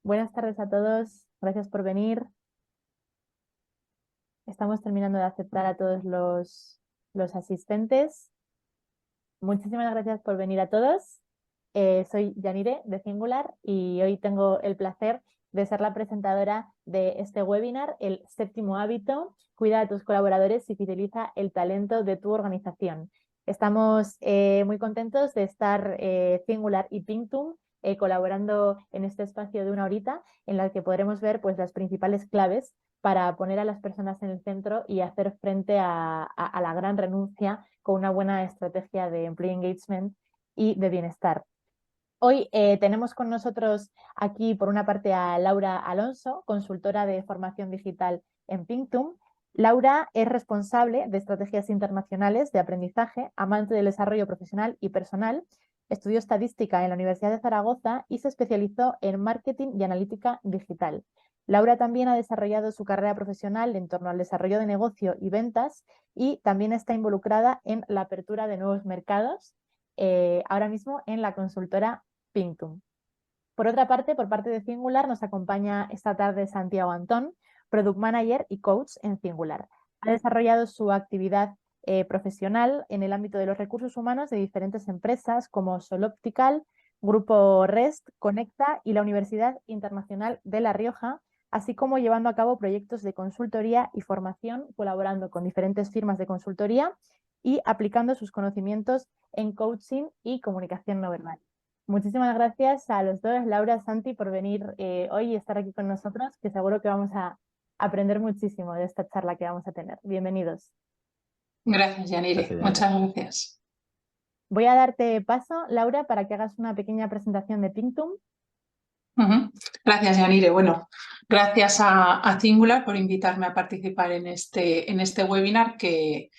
Buenas tardes a todos, gracias por venir. Estamos terminando de aceptar a todos los asistentes. Muchísimas gracias por venir a todos. Soy Yanire de Singular y hoy tengo el placer de ser la presentadora de este webinar, el séptimo hábito, cuida de tus colaboradores y fideliza el talento de tu organización. Estamos muy contentos de estar Singular y Pinktum colaborando en este espacio de una horita en la que podremos ver pues, las principales claves para poner a las personas en el centro y hacer frente a la gran renuncia con una buena estrategia de employee engagement y de bienestar. Hoy tenemos con nosotros aquí, por una parte, a Laura Alonso, consultora de formación digital en Pinktum. Laura es responsable de estrategias internacionales de aprendizaje, amante del desarrollo profesional y personal, estudió estadística en la Universidad de Zaragoza y se especializó en marketing y analítica digital. Laura también ha desarrollado su carrera profesional en torno al desarrollo de negocio y ventas y también está involucrada en la apertura de nuevos mercados, ahora mismo en la consultora Pinktum. Por otra parte, por parte de Singular, nos acompaña esta tarde Santiago Antón, Product Manager y Coach en Singular. Ha desarrollado su actividad profesional en el ámbito de los recursos humanos de diferentes empresas como Soloptical, Grupo REST, Conecta y la Universidad Internacional de La Rioja, así como llevando a cabo proyectos de consultoría y formación, colaborando con diferentes firmas de consultoría y aplicando sus conocimientos en coaching y comunicación no verbal. Muchísimas gracias a los dos, Laura, Santi, por venir hoy y estar aquí con nosotros, que seguro que vamos a aprender muchísimo de esta charla que vamos a tener. Bienvenidos. Gracias, Yanire. Muchas gracias. Voy a darte paso, Laura, para que hagas una pequeña presentación de Pinktum. Gracias, Yanire. Bueno, gracias a Singular por invitarme a participar en este webinar que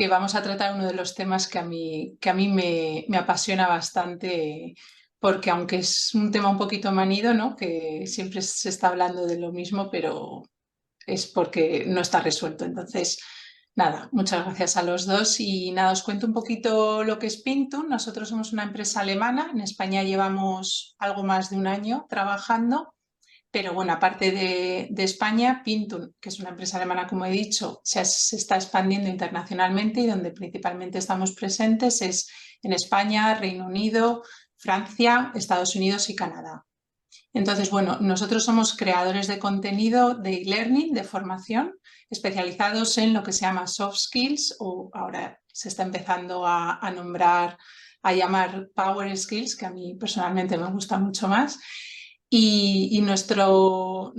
vamos a tratar uno de los temas que a mí me apasiona bastante, porque aunque es un tema un poquito manido, ¿no? Que siempre se está hablando de lo mismo, pero es porque no está resuelto. Entonces, nada, muchas gracias a los dos y nada, os cuento un poquito lo que es Pinktum. Nosotros somos una empresa alemana, en España llevamos algo más de un año trabajando, pero bueno, aparte de España, Pinktum, que es una empresa alemana, como he dicho, se está expandiendo internacionalmente y donde principalmente estamos presentes es en España, Reino Unido, Francia, Estados Unidos y Canadá. Entonces, bueno, nosotros somos creadores de contenido de e-learning, de formación, especializados en lo que se llama soft skills, o ahora se está empezando a nombrar, a llamar power skills, que a mí personalmente me gusta mucho más. Y nuestro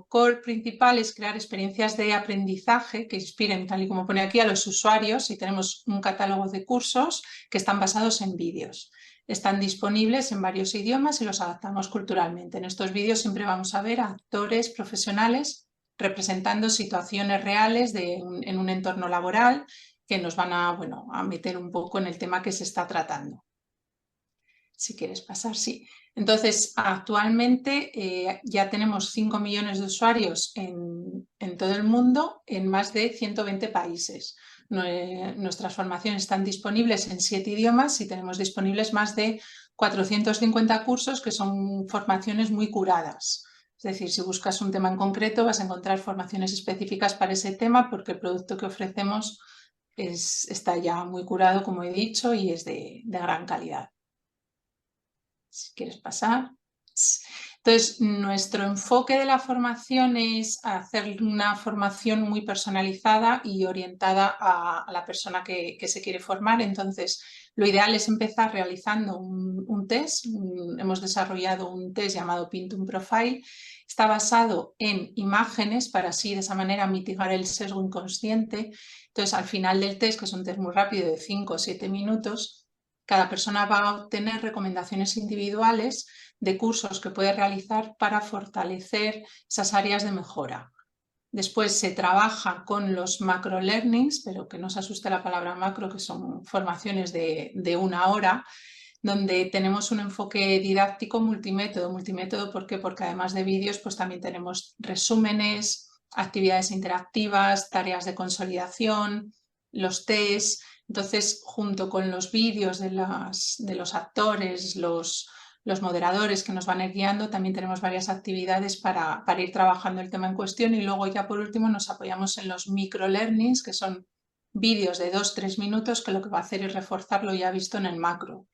core principal es crear experiencias de aprendizaje que inspiren, tal y como pone aquí, a los usuarios, y tenemos un catálogo de cursos que están basados en vídeos. Están disponibles en varios idiomas y los adaptamos culturalmente. En estos vídeos siempre vamos a ver a actores profesionales representando situaciones reales en un entorno laboral que nos van a meter un poco en el tema que se está tratando. Si quieres pasar, sí. Entonces, actualmente ya tenemos 5 millones de usuarios en todo el mundo, en más de 120 países. Nuestras formaciones están disponibles en 7 idiomas y tenemos disponibles más de 450 cursos que son formaciones muy curadas. Es decir, si buscas un tema en concreto vas a encontrar formaciones específicas para ese tema porque el producto que ofrecemos está ya muy curado, como he dicho, y es de gran calidad. Si quieres pasar. Entonces, nuestro enfoque de la formación es hacer una formación muy personalizada y orientada a la persona que se quiere formar. Entonces, lo ideal es empezar realizando un test. Hemos desarrollado un test llamado Pinktum Profile. Está basado en imágenes para así de esa manera mitigar el sesgo inconsciente. Entonces, al final del test, que es un test muy rápido de 5 o 7 minutos, cada persona va a obtener recomendaciones individuales de cursos que puede realizar para fortalecer esas áreas de mejora. Después se trabaja con los macro learnings, pero que no se asuste la palabra macro, que son formaciones de 1 hora, donde tenemos un enfoque didáctico multimétodo. Multimétodo, ¿por qué? Porque además de vídeos, pues también tenemos resúmenes, actividades interactivas, tareas de consolidación, los tests. Entonces, junto con los vídeos de los actores, los los moderadores que nos van a ir guiando, también tenemos varias actividades para ir trabajando el tema en cuestión y luego ya por último nos apoyamos en los microlearnings, que son vídeos de 2-3 minutos que lo que va a hacer es reforzar lo ya visto en el macro.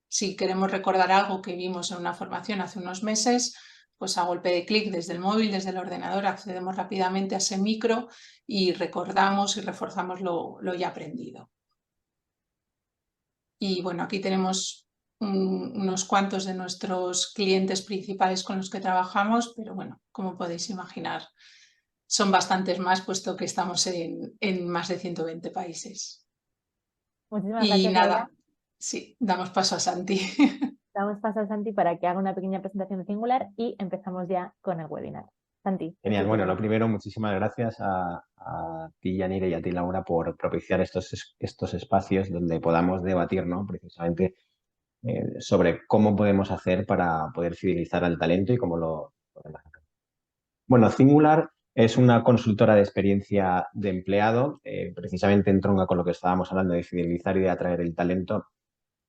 Si queremos recordar algo que vimos en una formación hace unos meses, pues a golpe de clic desde el móvil, desde el ordenador, accedemos rápidamente a ese micro y recordamos y reforzamos lo ya aprendido. Y bueno, aquí tenemos unos cuantos de nuestros clientes principales con los que trabajamos, pero bueno, como podéis imaginar, son bastantes más, puesto que estamos en más de 120 países. Muchísimas Y gracias, Laura. nada, sí, damos paso a Santi. Damos paso a Santi para que haga una pequeña presentación de Singular y empezamos ya con el webinar. Santi, es Genial. tu Bueno, turno. lo primero, muchísimas gracias a ti, Yanire, y a ti, Laura, por propiciar estos espacios donde podamos debatir, ¿no? Precisamente sobre cómo podemos hacer para poder fidelizar al talento y cómo lo podemos hacer. Bueno, Singular es una consultora de experiencia de empleado, precisamente entronca con lo que estábamos hablando de fidelizar y de atraer el talento,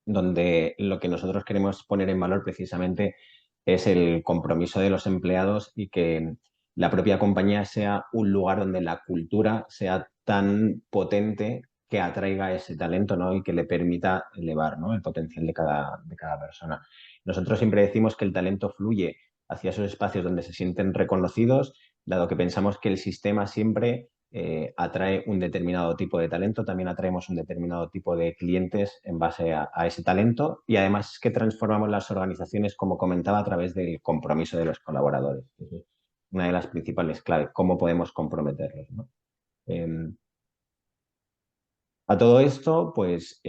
donde lo que nosotros queremos poner en valor precisamente es el compromiso de los empleados y que la propia compañía sea un lugar donde la cultura sea tan potente que atraiga ese talento, ¿no? Y que le permita elevar, ¿no? El potencial de cada persona. Nosotros siempre decimos que el talento fluye hacia esos espacios donde se sienten reconocidos, dado que pensamos que el sistema siempre atrae un determinado tipo de talento, también atraemos un determinado tipo de clientes en base a ese talento y además es que transformamos las organizaciones, como comentaba, a través del compromiso de los colaboradores. Es una de las principales claves, cómo podemos comprometerlos, ¿no? A todo esto, pues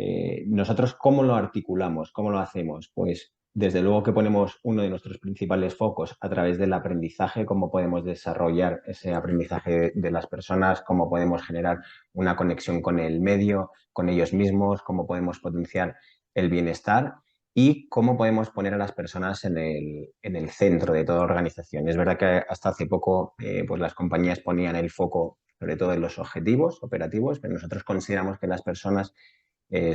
nosotros ¿cómo lo articulamos? ¿Cómo lo hacemos? Pues desde luego que ponemos uno de nuestros principales focos a través del aprendizaje, cómo podemos desarrollar ese aprendizaje de las personas, cómo podemos generar una conexión con el medio, con ellos mismos, cómo podemos potenciar el bienestar y cómo podemos poner a las personas en el centro de toda organización. Es verdad que hasta hace poco pues las compañías ponían el foco sobre todo en los objetivos operativos, pero nosotros consideramos que las personas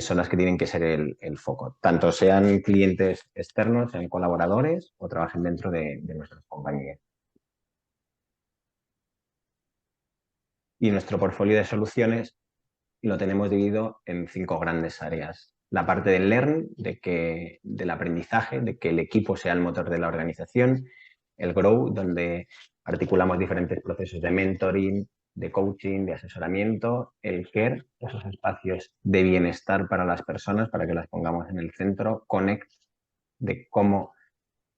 son las que tienen que ser el foco, tanto sean clientes externos, sean colaboradores o trabajen dentro de nuestras compañías. Y nuestro portfolio de soluciones lo tenemos dividido en 5 grandes áreas. La parte del learn, del aprendizaje, de que el equipo sea el motor de la organización. El grow, donde articulamos diferentes procesos de mentoring, de coaching, de asesoramiento. El care, esos espacios de bienestar para las personas, para que las pongamos en el centro. Connect, de cómo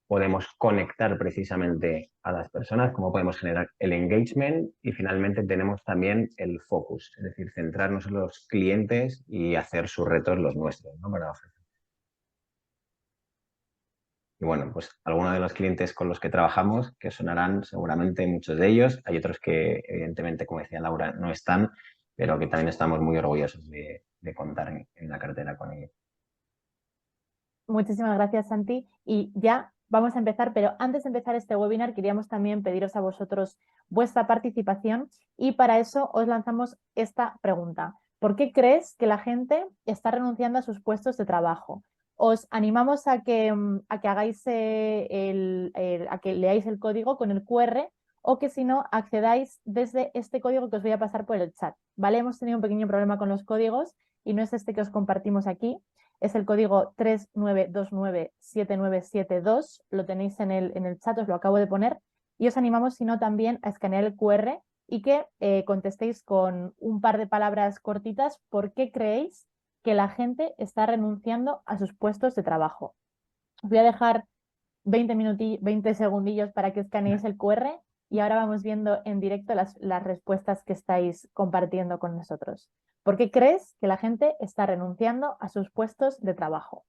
podemos conectar precisamente a las personas, cómo podemos generar el engagement y finalmente tenemos también el focus, es decir, centrarnos en los clientes y hacer sus retos los nuestros, ¿no? Para ofrecer. Y bueno, pues algunos de los clientes con los que trabajamos, que sonarán seguramente muchos de ellos, hay otros que evidentemente, como decía Laura, no están, pero que también estamos muy orgullosos de contar en la cartera con ellos. Muchísimas gracias, Santi. Y ya vamos a empezar, pero antes de empezar este webinar queríamos también pediros a vosotros vuestra participación y para eso os lanzamos esta pregunta. ¿Por qué crees que la gente está renunciando a sus puestos de trabajo? Os animamos a que hagáis a que leáis el código con el QR o que si no accedáis desde este código que os voy a pasar por el chat. ¿Vale? Hemos tenido un pequeño problema con los códigos y no es este que os compartimos aquí. Es el código 39297972. Lo tenéis en el chat, os lo acabo de poner. Y os animamos, si no, también a escanear el QR y que contestéis con un par de palabras cortitas por qué creéis que la gente está renunciando a sus puestos de trabajo. Os voy a dejar 20 segundillos para que escaneéis el QR y ahora vamos viendo en directo las respuestas que estáis compartiendo con nosotros. ¿Por qué crees que la gente está renunciando a sus puestos de trabajo?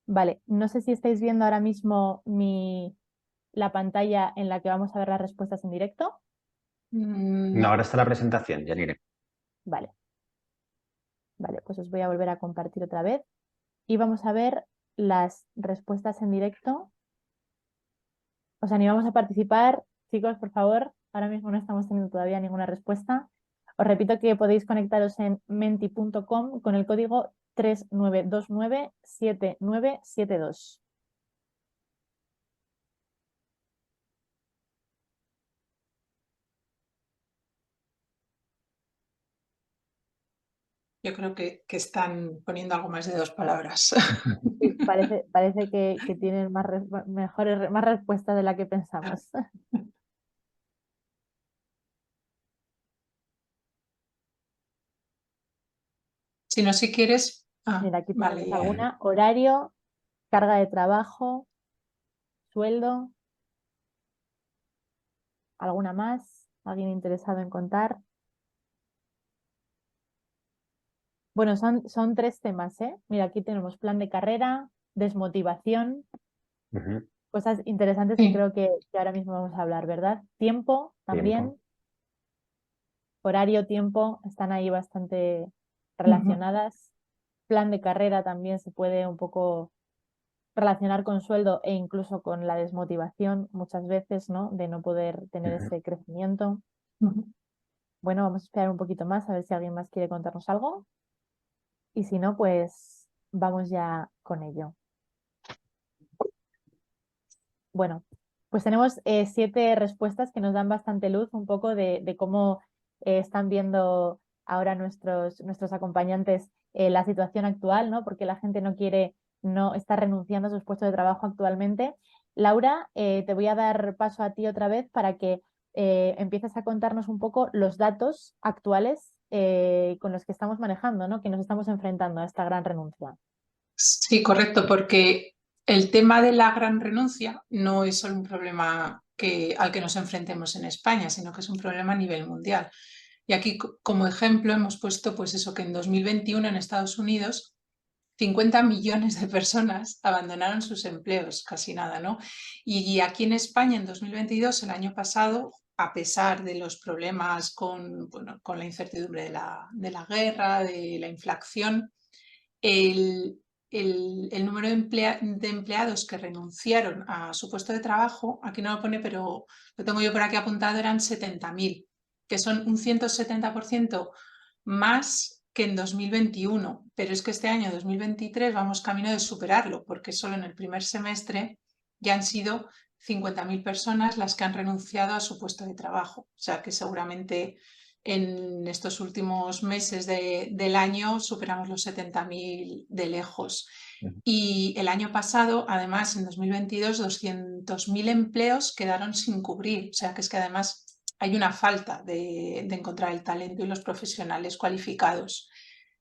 Vale, no sé si estáis viendo ahora mismo la pantalla en la que vamos a ver las respuestas en directo. No, ahora está la presentación, Yanire. Vale. Vale, pues os voy a volver a compartir otra vez y vamos a ver las respuestas en directo. Os animamos a participar chicos, por favor, ahora mismo no estamos teniendo todavía ninguna respuesta. Os repito que podéis conectaros en menti.com con el código 39297972. Yo creo que están poniendo algo más de 2 palabras. Sí, parece que tienen más respuestas de la que pensamos. Si no, si quieres... Mira, aquí vale, tenemos ya. alguna. Horario, carga de trabajo, sueldo. ¿Alguna más? ¿Alguien interesado en contar? Bueno, son 3 temas, ¿eh? Mira, aquí tenemos plan de carrera, desmotivación, Ujú. cosas interesantes que Sí. creo que ahora mismo vamos a hablar, ¿verdad? Tiempo también, Tiempo. horario, tiempo, están ahí bastante Ujú. relacionadas. Plan de carrera también se puede un poco relacionar con sueldo e incluso con la desmotivación muchas veces, ¿no? De no poder tener Ujú. ese crecimiento. Ujú. Bueno, vamos a esperar un poquito más a ver si alguien más quiere contarnos algo. Y si no, pues vamos ya con ello. Bueno, pues tenemos 7 respuestas que nos dan bastante luz un poco de cómo están viendo ahora nuestros acompañantes la situación actual, ¿no? Porque la gente no está renunciando a sus puestos de trabajo actualmente. Laura, te voy a dar paso a ti otra vez para que empieces a contarnos un poco los datos actuales con los que estamos manejando, ¿no? Que nos estamos enfrentando a esta gran renuncia. Sí, correcto, porque el tema de la gran renuncia no es solo un problema al que nos enfrentemos en España, sino que es un problema a nivel mundial. Y aquí, como ejemplo, hemos puesto pues eso, que en 2021 en Estados Unidos 50 millones de personas abandonaron sus empleos, casi nada, ¿no? Y aquí en España en 2022, el año pasado, a pesar de los problemas con la incertidumbre de la guerra, de la inflación, el, el número de empleados que renunciaron a su puesto de trabajo, aquí no lo pone, pero lo tengo yo por aquí apuntado, eran 70.000, que son un 170% más que en 2021. Pero es que este año 2023 vamos camino de superarlo, porque solo en el primer semestre ya han sido 50.000 personas las que han renunciado a su puesto de trabajo. O sea que seguramente en estos últimos meses del año superamos los 70.000 de lejos. Y el año pasado, además, en 2022, 200.000 empleos quedaron sin cubrir. O sea que es que además hay una falta de encontrar el talento y los profesionales cualificados.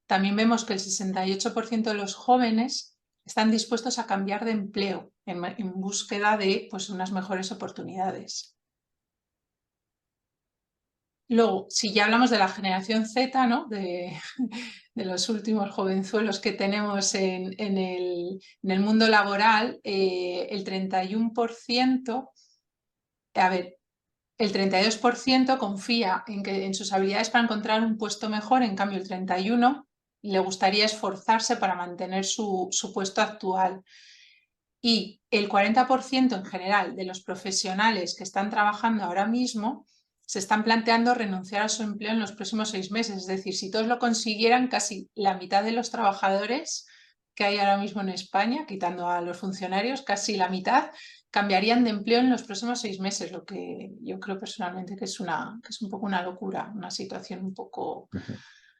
También vemos que el 68% de los jóvenes están dispuestos a cambiar de empleo en búsqueda de pues, unas mejores oportunidades. Luego, si ya hablamos de la generación Z, ¿no? de los últimos jovenzuelos que tenemos en el mundo laboral, el 31%, a ver, el 32% confía en sus habilidades para encontrar un puesto mejor, en cambio el 31% le gustaría esforzarse para mantener su puesto actual. Y el 40% en general de los profesionales que están trabajando ahora mismo se están planteando renunciar a su empleo en los próximos 6 meses. Es decir, si todos lo consiguieran, casi la mitad de los trabajadores que hay ahora mismo en España, quitando a los funcionarios, casi la mitad, cambiarían de empleo en los próximos 6 meses, lo que yo creo personalmente que es un poco una locura, una situación un poco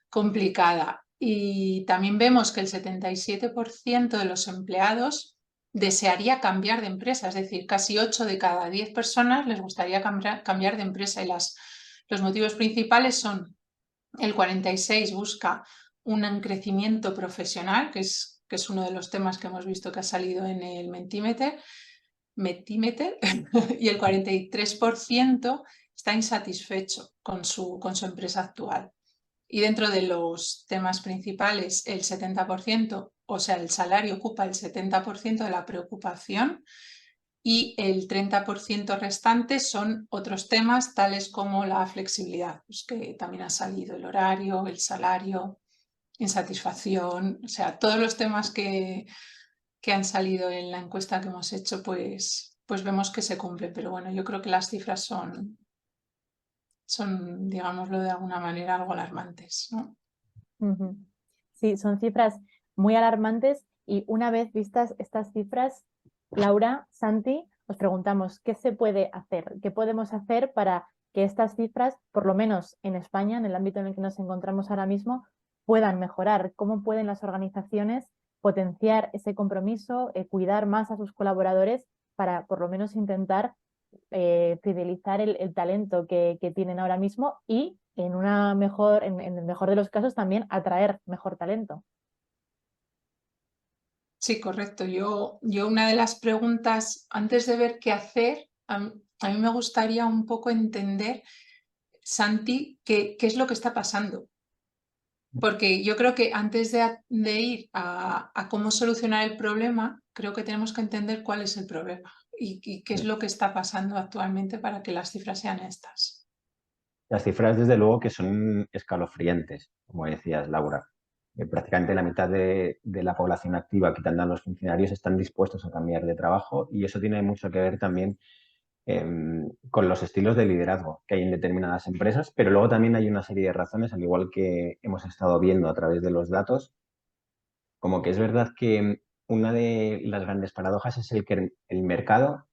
complicada. Y también vemos que el 77% de los empleados desearía cambiar de empresa, es decir, casi 8 de cada 10 personas les gustaría cambiar de empresa y los motivos principales son: el 46% busca un crecimiento profesional, que es uno de los temas que hemos visto que ha salido en el Mentimeter, y el 43% está insatisfecho con su empresa actual. Y dentro de los temas principales, el 70%, o sea, el salario ocupa el 70% de la preocupación, y el 30% restante son otros temas tales como la flexibilidad, pues que también ha salido el horario, el salario, insatisfacción, o sea, todos los temas que han salido en la encuesta que hemos hecho, pues pues vemos que se cumple. Pero bueno, yo creo que las cifras son, digámoslo de alguna manera, algo alarmantes, ¿no? Ujú. Sí, son cifras muy alarmantes y una vez vistas estas cifras, Laura, Santi, os preguntamos qué se puede hacer, qué podemos hacer para que estas cifras, por lo menos en España, en el ámbito en el que nos encontramos ahora mismo, puedan mejorar. ¿Cómo pueden las organizaciones potenciar ese compromiso, cuidar más a sus colaboradores para por lo menos intentar fidelizar el talento que tienen ahora mismo y en el mejor de los casos también atraer mejor talento? Sí, correcto. Yo una de las preguntas, antes de ver qué hacer, a mí me gustaría un poco entender, Santi, qué es lo que está pasando. Porque yo creo que antes de ir a cómo solucionar el problema, creo que tenemos que entender cuál es el problema y qué es lo que está pasando actualmente para que las cifras sean estas. Las cifras, desde luego, que son escalofriantes, como decías, Laura. Prácticamente la mitad de la población activa, quitando a los funcionarios, están dispuestos a cambiar de trabajo y eso tiene mucho que ver también con los estilos de liderazgo que hay en determinadas empresas, pero luego también hay una serie de razones, al igual que hemos estado viendo a través de los datos, como que es verdad que una de las grandes paradojas es el que el mercado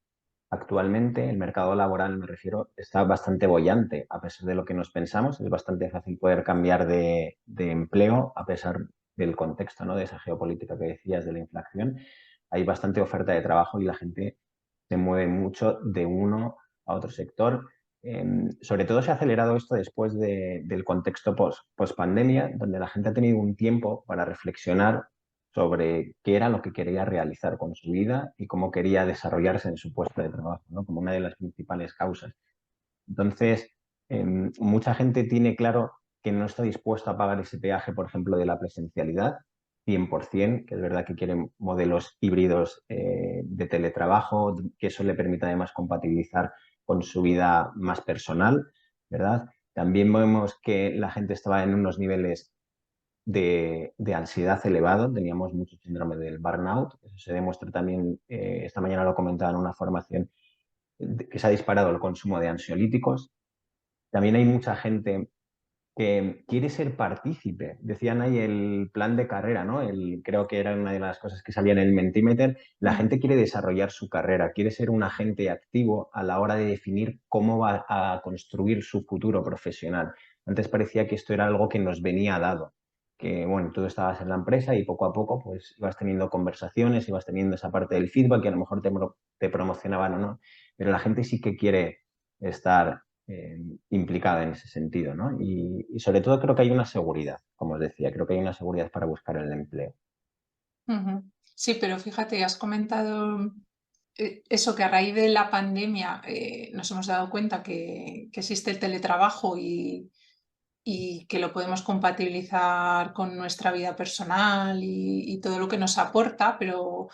actualmente, el mercado laboral, me refiero, está bastante boyante, a pesar de lo que nos pensamos. Es bastante fácil poder cambiar de empleo, a pesar del contexto, ¿no? De esa geopolítica que decías, de la inflación. Hay bastante oferta de trabajo y la gente se mueve mucho de uno a otro sector. Sobre todo se ha acelerado esto después del contexto post-pandemia, donde la gente ha tenido un tiempo para reflexionar sobre qué era lo que quería realizar con su vida y cómo quería desarrollarse en su puesto de trabajo, ¿no? Como una de las principales causas. Entonces, mucha gente tiene claro que no está dispuesto a pagar ese peaje, por ejemplo, de la presencialidad, 100%, que es verdad que quieren modelos híbridos de teletrabajo, que eso le permita además compatibilizar con su vida más personal, ¿verdad? También vemos que la gente estaba en unos niveles de ansiedad elevado, teníamos mucho síndrome del burnout, eso se demuestra también, esta mañana lo comentaba en una formación, que se ha disparado el consumo de ansiolíticos. También hay mucha gente que quiere ser partícipe. Decían ahí el plan de carrera, ¿no? Creo que era una de las cosas que salía en el Mentimeter. La gente quiere desarrollar su carrera, quiere ser un agente activo a la hora de definir cómo va a construir su futuro profesional. Antes parecía que esto era algo que nos venía dado, que bueno, tú estabas en la empresa y poco a poco pues ibas teniendo conversaciones, ibas teniendo esa parte del feedback que a lo mejor te promocionaban o no, pero la gente sí que quiere estar implicada en ese sentido, ¿no? Y sobre todo creo que hay una seguridad, como os decía, creo que hay una seguridad para buscar el empleo. Sí, pero fíjate, has comentado eso, que a raíz de la pandemia nos hemos dado cuenta que existe el teletrabajo y que lo podemos compatibilizar con nuestra vida personal y todo lo que nos aporta, pero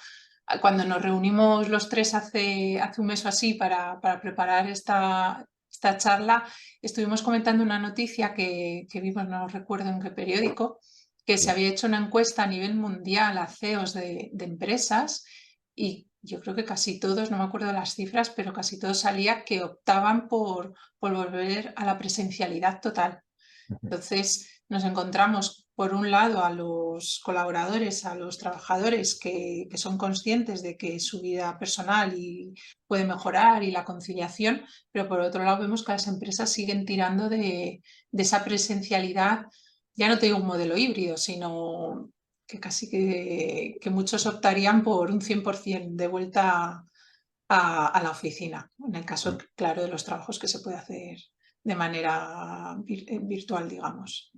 cuando nos reunimos los tres hace un mes o así para preparar esta charla, estuvimos comentando una noticia que vimos, no recuerdo en qué periódico, que se había hecho una encuesta a nivel mundial a CEOs de empresas y yo creo que casi todos, no me acuerdo de las cifras, pero casi todos salía que optaban por volver a la presencialidad total. Entonces, nos encontramos, por un lado, a los colaboradores, a los trabajadores que son conscientes de que su vida personal puede mejorar y la conciliación, pero por otro lado vemos que las empresas siguen tirando de esa presencialidad, ya no te digo un modelo híbrido, sino que casi que muchos optarían por un 100% de vuelta a la oficina, en el caso, claro, de los trabajos que se puede hacer de manera virtual, digamos,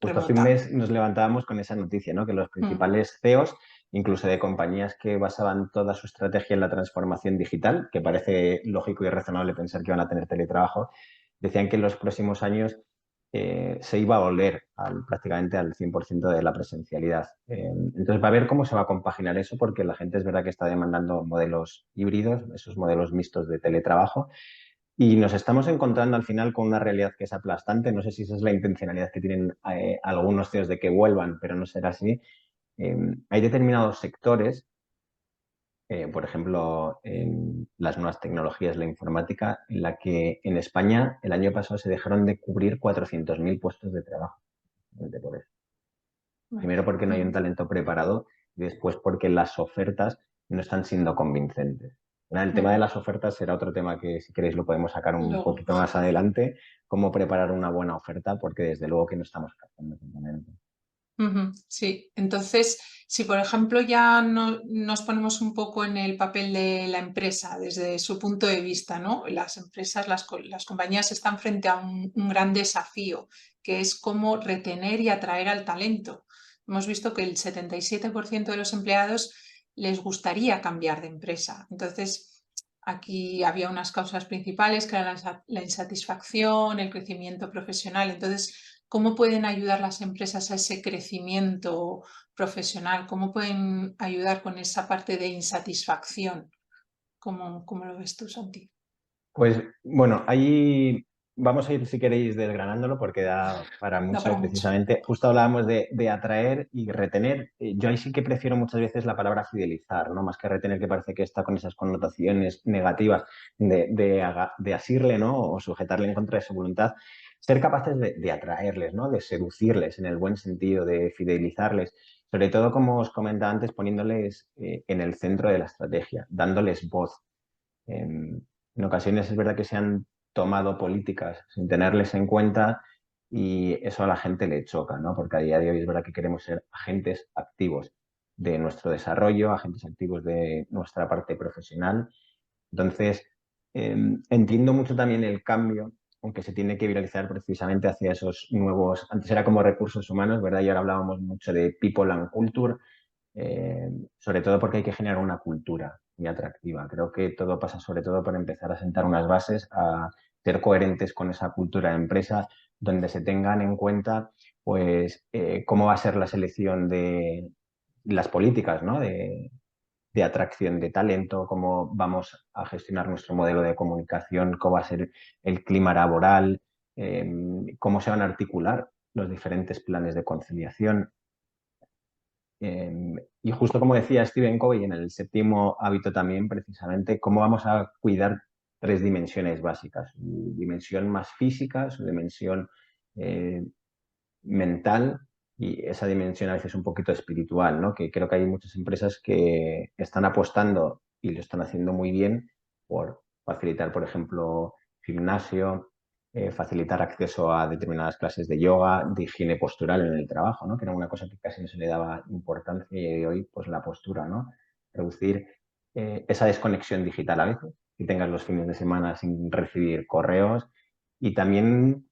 Justo hace un remota. mes nos levantábamos con esa noticia, ¿no? Que los Mm. principales CEOs, incluso de compañías que basaban toda su estrategia en la transformación digital, que parece lógico y razonable pensar que van a tener teletrabajo, decían que en los próximos años se iba a volver prácticamente al 100% de la presencialidad. Entonces va a ver cómo se va a compaginar eso, porque la gente es verdad que está demandando modelos híbridos, esos modelos mixtos de teletrabajo, y nos estamos encontrando al final con una realidad que es aplastante. No sé si esa es la intencionalidad que tienen algunos CEOs de que vuelvan, pero no será así. Hay determinados sectores por ejemplo, en las nuevas tecnologías, la informática, en la que en España el año pasado se dejaron de cubrir 400.000 puestos de trabajo. Simplemente por eso. Primero porque no hay un talento preparado y después porque las ofertas no están siendo convincentes. El tema de las ofertas será otro tema que si queréis lo podemos sacar un Luego. poquito más adelante, cómo preparar una buena oferta, porque desde luego que no estamos captando ese momento. Sí, entonces, si por ejemplo ya nos ponemos un poco en el papel de la empresa desde su punto de vista, ¿no? Las empresas, las compañías están frente a un gran desafío, que es cómo retener y atraer al talento. Hemos visto que el 77% de los empleados les gustaría cambiar de empresa. Entonces, aquí había unas causas principales que eran la insatisfacción, el crecimiento profesional. Entonces, ¿cómo pueden ayudar las empresas a ese crecimiento profesional? ¿Cómo pueden ayudar con esa parte de insatisfacción? ¿Cómo lo ves tú, Santi? Pues bueno, ahí vamos a ir, si queréis, desgranándolo porque da para Da mucho para mucho. precisamente. Justo hablábamos de atraer y retener. Yo ahí sí que prefiero muchas veces la palabra fidelizar, ¿no? Más que retener, que parece que está con esas connotaciones negativas de asirle, ¿no? O sujetarle en contra de su voluntad. Ser capaces de atraerles, ¿no? De seducirles en el buen sentido, de fidelizarles. Sobre todo, como os comentaba antes, poniéndoles en el centro de la estrategia, dándoles voz. En ocasiones es verdad que se han tomado políticas sin tenerles en cuenta y eso a la gente le choca, ¿no? Porque a día de hoy es verdad que queremos ser agentes activos de nuestro desarrollo, agentes activos de nuestra parte profesional. Entonces, entiendo mucho también el cambio, aunque se tiene que viralizar precisamente hacia esos nuevos, antes era como recursos humanos, ¿verdad? Y ahora hablábamos mucho de people and culture, sobre todo porque hay que generar una cultura muy atractiva. Creo que todo pasa sobre todo por empezar a sentar unas bases, a ser coherentes con esa cultura de empresa, donde se tengan en cuenta pues cómo va a ser la selección de las políticas, ¿no? De atracción de talento, cómo vamos a gestionar nuestro modelo de comunicación, cómo va a ser el clima laboral, cómo se van a articular los diferentes planes de conciliación. Y justo como decía Stephen Covey en el séptimo hábito también, precisamente, cómo vamos a cuidar tres dimensiones básicas. Su dimensión más física, su dimensión eh, mental y esa dimensión a veces un poquito espiritual, ¿no? Que creo que hay muchas empresas que están apostando y lo están haciendo muy bien por facilitar, por ejemplo, gimnasio, facilitar acceso a determinadas clases de yoga, de higiene postural en el trabajo, ¿no? Que era una cosa que casi no se le daba importancia y hoy, pues la postura, ¿no? Reducir esa desconexión digital a veces, que tengas los fines de semana sin recibir correos y también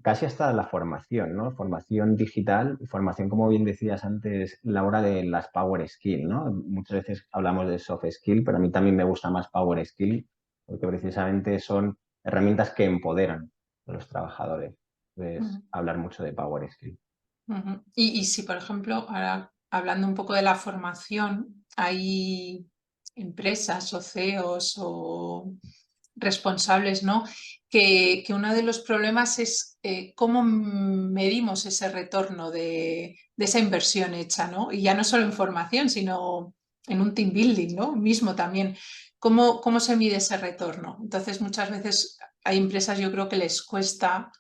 casi hasta la formación, ¿no? Formación digital y formación, como bien decías antes, la hora de las power skill, ¿no? Muchas veces hablamos de soft skill, pero a mí también me gusta más power skill porque precisamente son herramientas que empoderan a los trabajadores. Entonces, hablar mucho de Power Skill. Y si, por ejemplo, ahora hablando un poco de la formación, hay empresas o CEOs o responsables, ¿no? Que uno de los problemas es cómo medimos ese retorno de esa inversión hecha, ¿no? Y ya no solo en formación, sino en un team building, ¿no? Mismo también. ¿Cómo se mide ese retorno? Entonces, muchas veces hay empresas, yo creo que les cuesta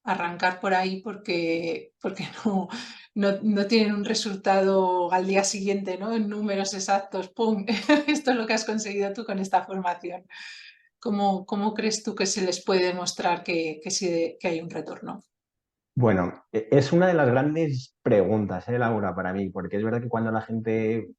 arrancar por ahí porque no tienen un resultado al día siguiente, ¿no? En números exactos, ¡pum! Esto es lo que has conseguido tú con esta formación. ¿Cómo crees tú que se les puede demostrar que sí que hay un retorno? Bueno, es una de las grandes preguntas, Laura, para mí, porque es verdad que cuando la gente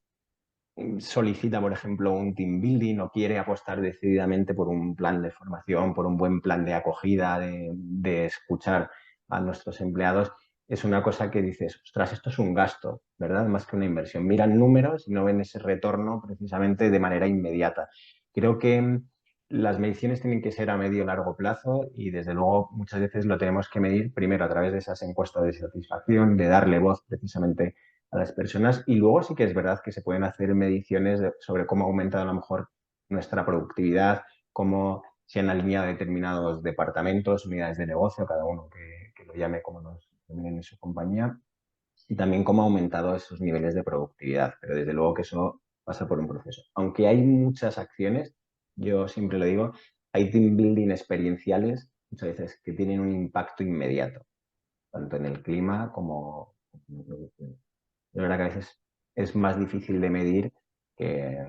solicita, por ejemplo, un team building o quiere apostar decididamente por un plan de formación, por un buen plan de acogida, de escuchar a nuestros empleados, es una cosa que dices, ostras, esto es un gasto, ¿verdad? Más que una inversión. Miran números y no ven ese retorno precisamente de manera inmediata. Creo que las mediciones tienen que ser a medio y largo plazo y desde luego muchas veces lo tenemos que medir primero a través de esas encuestas de satisfacción, de darle voz precisamente a las personas y luego sí que es verdad que se pueden hacer mediciones sobre cómo ha aumentado a lo mejor nuestra productividad, cómo se han alineado determinados departamentos, unidades de negocio, cada uno que lo llame como nos llamen en su compañía, y también cómo ha aumentado esos niveles de productividad. Pero desde luego que eso pasa por un proceso. Aunque hay muchas acciones, yo siempre lo digo, hay team building experienciales muchas veces que tienen un impacto inmediato, tanto en el clima como en la producción. Es verdad que a veces es más difícil de medir que,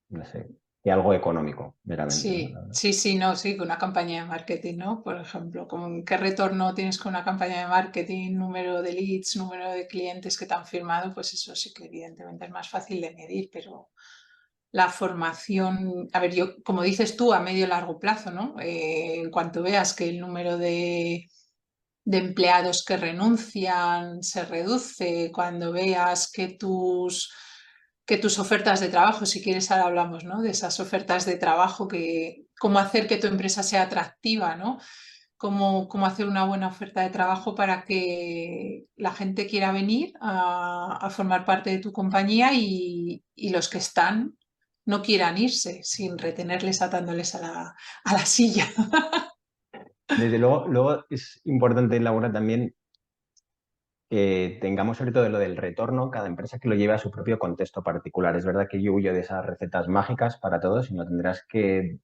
no sé, que algo económico, meramente, ¿no? Sí, sí, sí, no, sí, con una campaña de marketing, ¿no? Por ejemplo, ¿con qué retorno tienes con una campaña de marketing, número de leads, número de clientes que te han firmado? Pues eso sí que evidentemente es más fácil de medir, pero la formación, a ver, yo, como dices tú, a medio y largo plazo, ¿no? En cuanto veas que el número de empleados que renuncian se reduce, cuando veas que tus ofertas de trabajo, si quieres ahora hablamos, ¿no? De esas ofertas de trabajo, cómo hacer que tu empresa sea atractiva, ¿no? Cómo hacer una buena oferta de trabajo para que la gente quiera venir a formar parte de tu compañía y los que están no quieran irse sin retenerles atándoles a la silla. Desde luego, luego es importante, Laura, también que tengamos sobre todo lo del retorno, cada empresa que lo lleve a su propio contexto particular. Es verdad que yo huyo de esas recetas mágicas para todos, sino tendrás que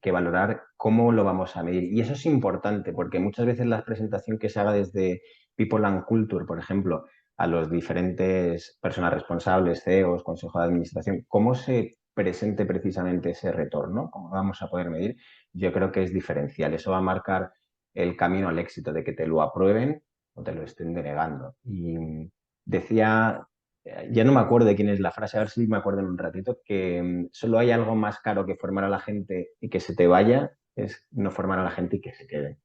valorar cómo lo vamos a medir. Y eso es importante porque muchas veces la presentación que se haga desde People and Culture, por ejemplo, a los diferentes personas responsables, CEOs, Consejo de Administración, cómo se presente precisamente ese retorno, cómo lo vamos a poder medir, yo creo que es diferencial. Eso va a marcar el camino al éxito de que te lo aprueben o te lo estén denegando. Y decía, ya no me acuerdo de quién es la frase, a ver si me acuerdo en un ratito, que solo hay algo más caro que formar a la gente y que se te vaya, es no formar a la gente y que se quede.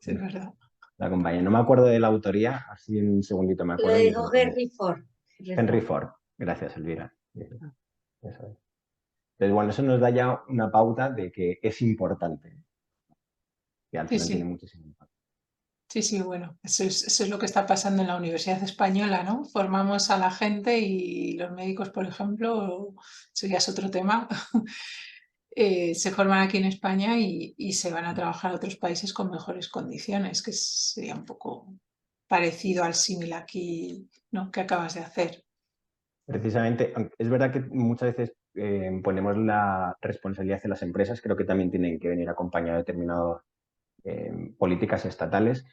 Sí, es verdad. La compañía. No me acuerdo de la autoría, así en un segundito me Lo acuerdo. dijo Henry Ford. Henry Ford. Gracias, Elvira. Eso es. Entonces, bueno, eso nos da ya una pauta de que es importante, que al Sí, final tiene sí. muchísimo impacto. Sí, sí, bueno, eso es lo que está pasando en la Universidad Española, ¿no? Formamos a la gente y los médicos, por ejemplo, eso ya es otro tema, se forman aquí en España y se van a trabajar a otros países con mejores condiciones, que sería un poco parecido al símil aquí, ¿no? Que acabas de hacer. Precisamente, aunque es verdad que muchas veces ponemos la responsabilidad en las empresas, creo que también tienen que venir acompañadas de determinadas políticas estatales.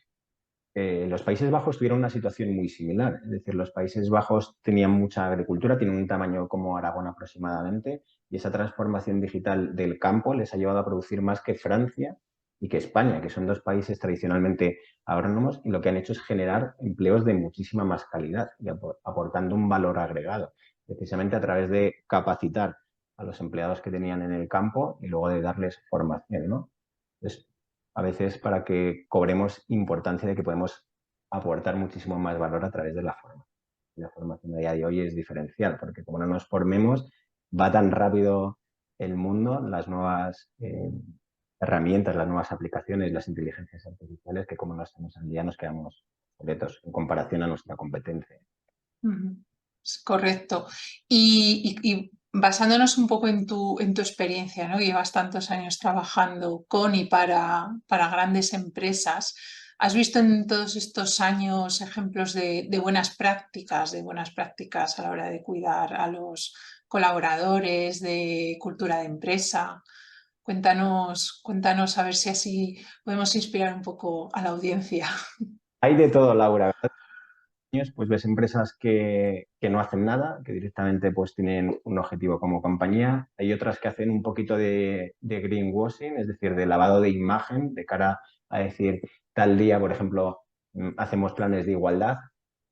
Los Países Bajos tuvieron una situación muy similar, es decir, los Países Bajos tenían mucha agricultura, tienen un tamaño como Aragón aproximadamente, y esa transformación digital del campo les ha llevado a producir más que Francia y que España, que son dos países tradicionalmente agrónomos, y lo que han hecho es generar empleos de muchísima más calidad y aportando un valor agregado, precisamente a través de capacitar a los empleados que tenían en el campo y luego de darles formación, ¿no? Entonces, a veces para que cobremos importancia de que podemos aportar muchísimo más valor a través de la formación. La formación a día de hoy es diferencial, porque como no nos formemos, va tan rápido el mundo, las nuevas herramientas, las nuevas aplicaciones, las inteligencias artificiales, que como no estamos al día nos quedamos obsoletos en comparación a nuestra competencia. Es correcto. Y basándonos un poco en tu experiencia, ¿no? Llevas tantos años trabajando con y para grandes empresas. ¿Has visto en todos estos años ejemplos de buenas prácticas a la hora de cuidar a los colaboradores, de cultura de empresa? Cuéntanos a ver si así podemos inspirar un poco a la audiencia. Hay de todo, Laura. Pues ves empresas que no hacen nada, que directamente pues tienen un objetivo como compañía. Hay otras que hacen un poquito de greenwashing, es decir, de lavado de imagen, de cara a decir, tal día, por ejemplo, hacemos planes de igualdad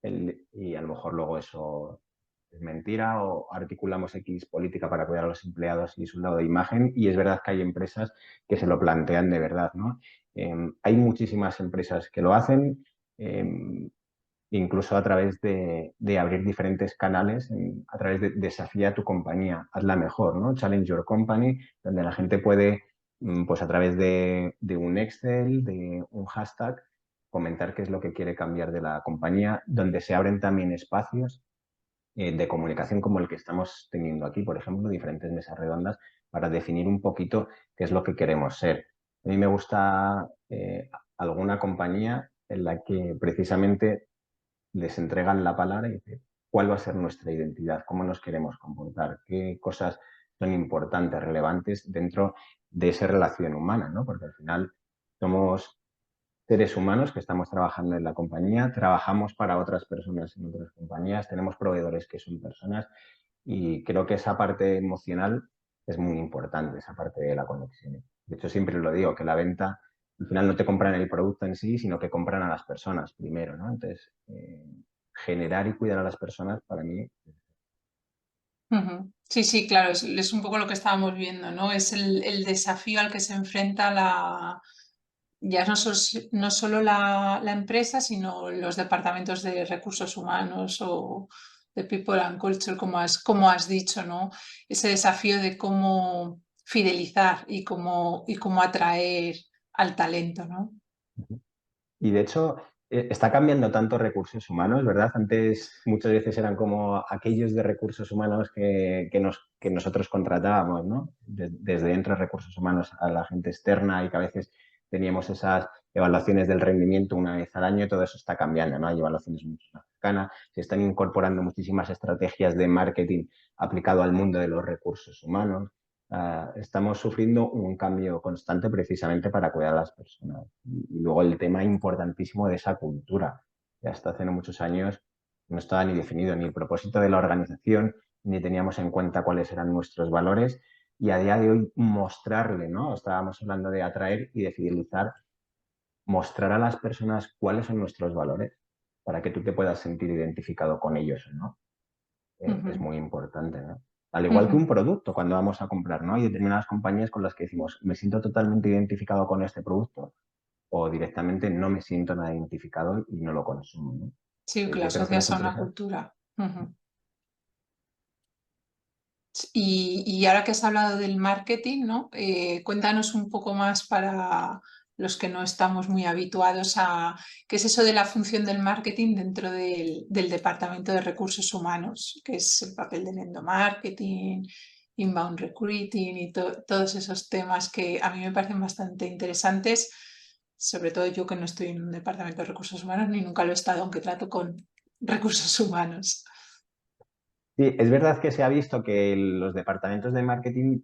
y a lo mejor luego eso es mentira o articulamos X política para cuidar a los empleados y su lado de imagen. Y es verdad que hay empresas que se lo plantean de verdad, ¿no? Hay muchísimas empresas que lo hacen. Incluso a través de abrir diferentes canales, a través de desafía a tu compañía, hazla mejor, ¿no? Challenge your company, donde la gente puede, pues a través de un Excel, de un hashtag, comentar qué es lo que quiere cambiar de la compañía, donde se abren también espacios de comunicación como el que estamos teniendo aquí, por ejemplo, diferentes mesas redondas para definir un poquito qué es lo que queremos ser. A mí me gusta alguna compañía en la que precisamente les entregan la palabra y dicen, cuál va a ser nuestra identidad, cómo nos queremos comportar, qué cosas son importantes, relevantes dentro de esa relación humana, ¿no? Porque al final somos seres humanos que estamos trabajando en la compañía, trabajamos para otras personas en otras compañías, tenemos proveedores que son personas y creo que esa parte emocional es muy importante, esa parte de la conexión. De hecho, siempre lo digo, que la venta, al final no te compran el producto en sí, sino que compran a las personas primero, ¿no? Entonces, generar y cuidar a las personas para mí. Sí, sí, claro, es un poco lo que estábamos viendo, ¿no? Es el desafío al que se enfrenta ya no solo la empresa, sino los departamentos de recursos humanos o de People and Culture, como has dicho, ¿no? Ese desafío de cómo fidelizar y cómo atraer al talento, ¿no? Y de hecho, está cambiando tanto recursos humanos, ¿verdad? Antes muchas veces eran como aquellos de recursos humanos que nosotros contratábamos, ¿no? Desde dentro de recursos humanos a la gente externa y que a veces teníamos esas evaluaciones del rendimiento una vez al año, todo eso está cambiando, ¿no? Hay evaluaciones mucho más cercanas, se están incorporando muchísimas estrategias de marketing aplicado al mundo de los recursos humanos. Estamos sufriendo un cambio constante precisamente para cuidar a las personas. Y luego el tema importantísimo de esa cultura. Ya hasta hace no muchos años no estaba ni definido ni el propósito de la organización, ni teníamos en cuenta cuáles eran nuestros valores. Y a día de hoy mostrarle, ¿no? Estábamos hablando de atraer y de fidelizar, mostrar a las personas cuáles son nuestros valores para que tú te puedas sentir identificado con ellos, ¿no? Es muy importante, ¿no? Al igual que un producto, cuando vamos a comprar, ¿no? Hay determinadas compañías con las que decimos, me siento totalmente identificado con este producto o directamente no me siento nada identificado y no lo consumo, ¿no? Sí, que lo Yo creo que la asocias a cultura una cultura. Y ahora que has hablado del marketing, ¿no? Cuéntanos un poco más para los que no estamos muy habituados a qué es eso de la función del marketing dentro del Departamento de Recursos Humanos, que es el papel del endomarketing, inbound recruiting y todos esos temas que a mí me parecen bastante interesantes, sobre todo yo que no estoy en un departamento de recursos humanos ni nunca lo he estado, aunque trato con recursos humanos. Sí, es verdad que se ha visto que los departamentos de marketing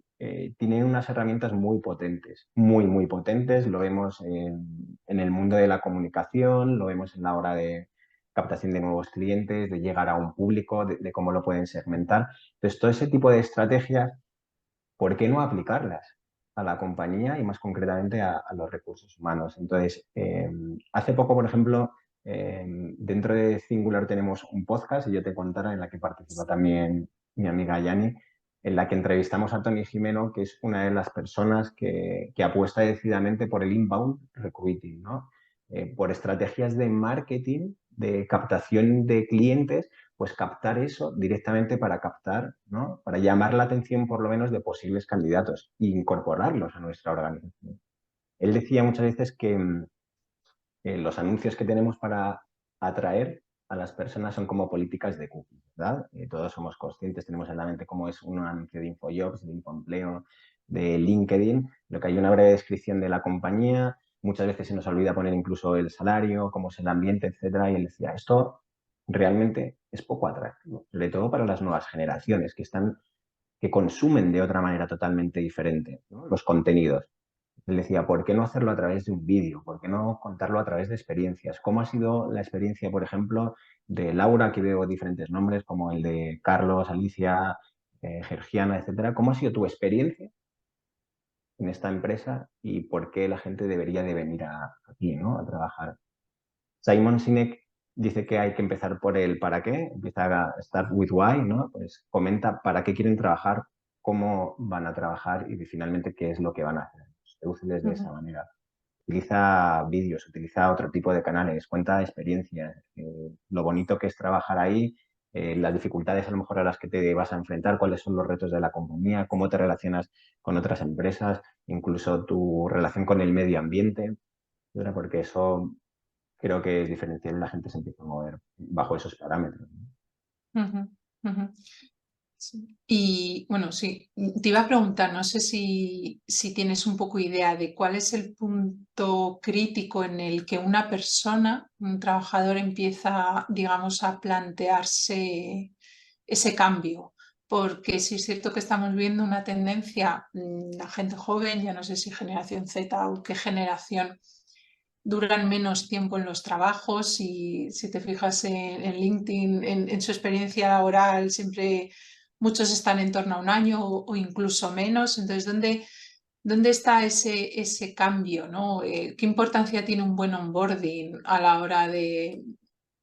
tienen unas herramientas muy potentes, muy potentes. Lo vemos en el mundo de la comunicación, lo vemos en la hora de captación de nuevos clientes, de llegar a un público, de cómo lo pueden segmentar. Entonces, todo ese tipo de estrategias, ¿por qué no aplicarlas a la compañía y más concretamente a los recursos humanos? Entonces, hace poco, por ejemplo, dentro de Singular tenemos un podcast, y yo te contara, en la que participa también mi amiga Yani, en la que entrevistamos a Tony Jimeno, que es una de las personas que apuesta decididamente por el inbound recruiting, ¿no? Por estrategias de marketing, de captación de clientes, pues captar eso directamente para captar, ¿no? Para llamar la atención por lo menos de posibles candidatos e incorporarlos a nuestra organización. Él decía muchas veces que los anuncios que tenemos para atraer a las personas son como políticas de cookies, ¿verdad? Todos somos conscientes, tenemos en la mente cómo es un anuncio de InfoJobs, de Infoempleo, de LinkedIn, lo que hay una breve descripción de la compañía, muchas veces se nos olvida poner incluso el salario, cómo es el ambiente, etcétera, y él decía, esto realmente es poco atractivo, sobre todo para las nuevas generaciones que consumen de otra manera totalmente diferente, ¿no? Los contenidos. Él decía, ¿por qué no hacerlo a través de un vídeo? ¿Por qué no contarlo a través de experiencias? ¿Cómo ha sido la experiencia, por ejemplo, de Laura? Aquí veo diferentes nombres como el de Carlos, Alicia, Georgiana, etcétera. ¿Cómo ha sido tu experiencia en esta empresa y por qué la gente debería de venir aquí, ¿no? A trabajar? Simon Sinek dice que hay que empezar por el para qué, empieza a start with why, ¿no? Pues comenta para qué quieren trabajar, cómo van a trabajar y finalmente qué es lo que van a hacer. Traduceles de esa manera. Utiliza vídeos, utiliza otro tipo de canales, cuenta experiencias, lo bonito que es trabajar ahí, las dificultades a lo mejor a las que te vas a enfrentar, cuáles son los retos de la compañía, cómo te relacionas con otras empresas, incluso tu relación con el medio ambiente, ¿verdad? Porque eso creo que es diferencial y la gente se empieza a mover bajo esos parámetros, ¿no? Ujú, ujú. Sí. Y bueno, sí, te iba a preguntar, no sé si tienes un poco idea de cuál es el punto crítico en el que una persona, un trabajador, empieza, digamos, a plantearse ese cambio. Porque sí es cierto que estamos viendo una tendencia, la gente joven, ya no sé si generación Z o qué generación, duran menos tiempo en los trabajos y si te fijas en LinkedIn, en su experiencia laboral, siempre muchos están en torno a un año o incluso menos. Entonces, ¿dónde está ese cambio, ¿no? ¿Qué importancia tiene un buen onboarding a la hora de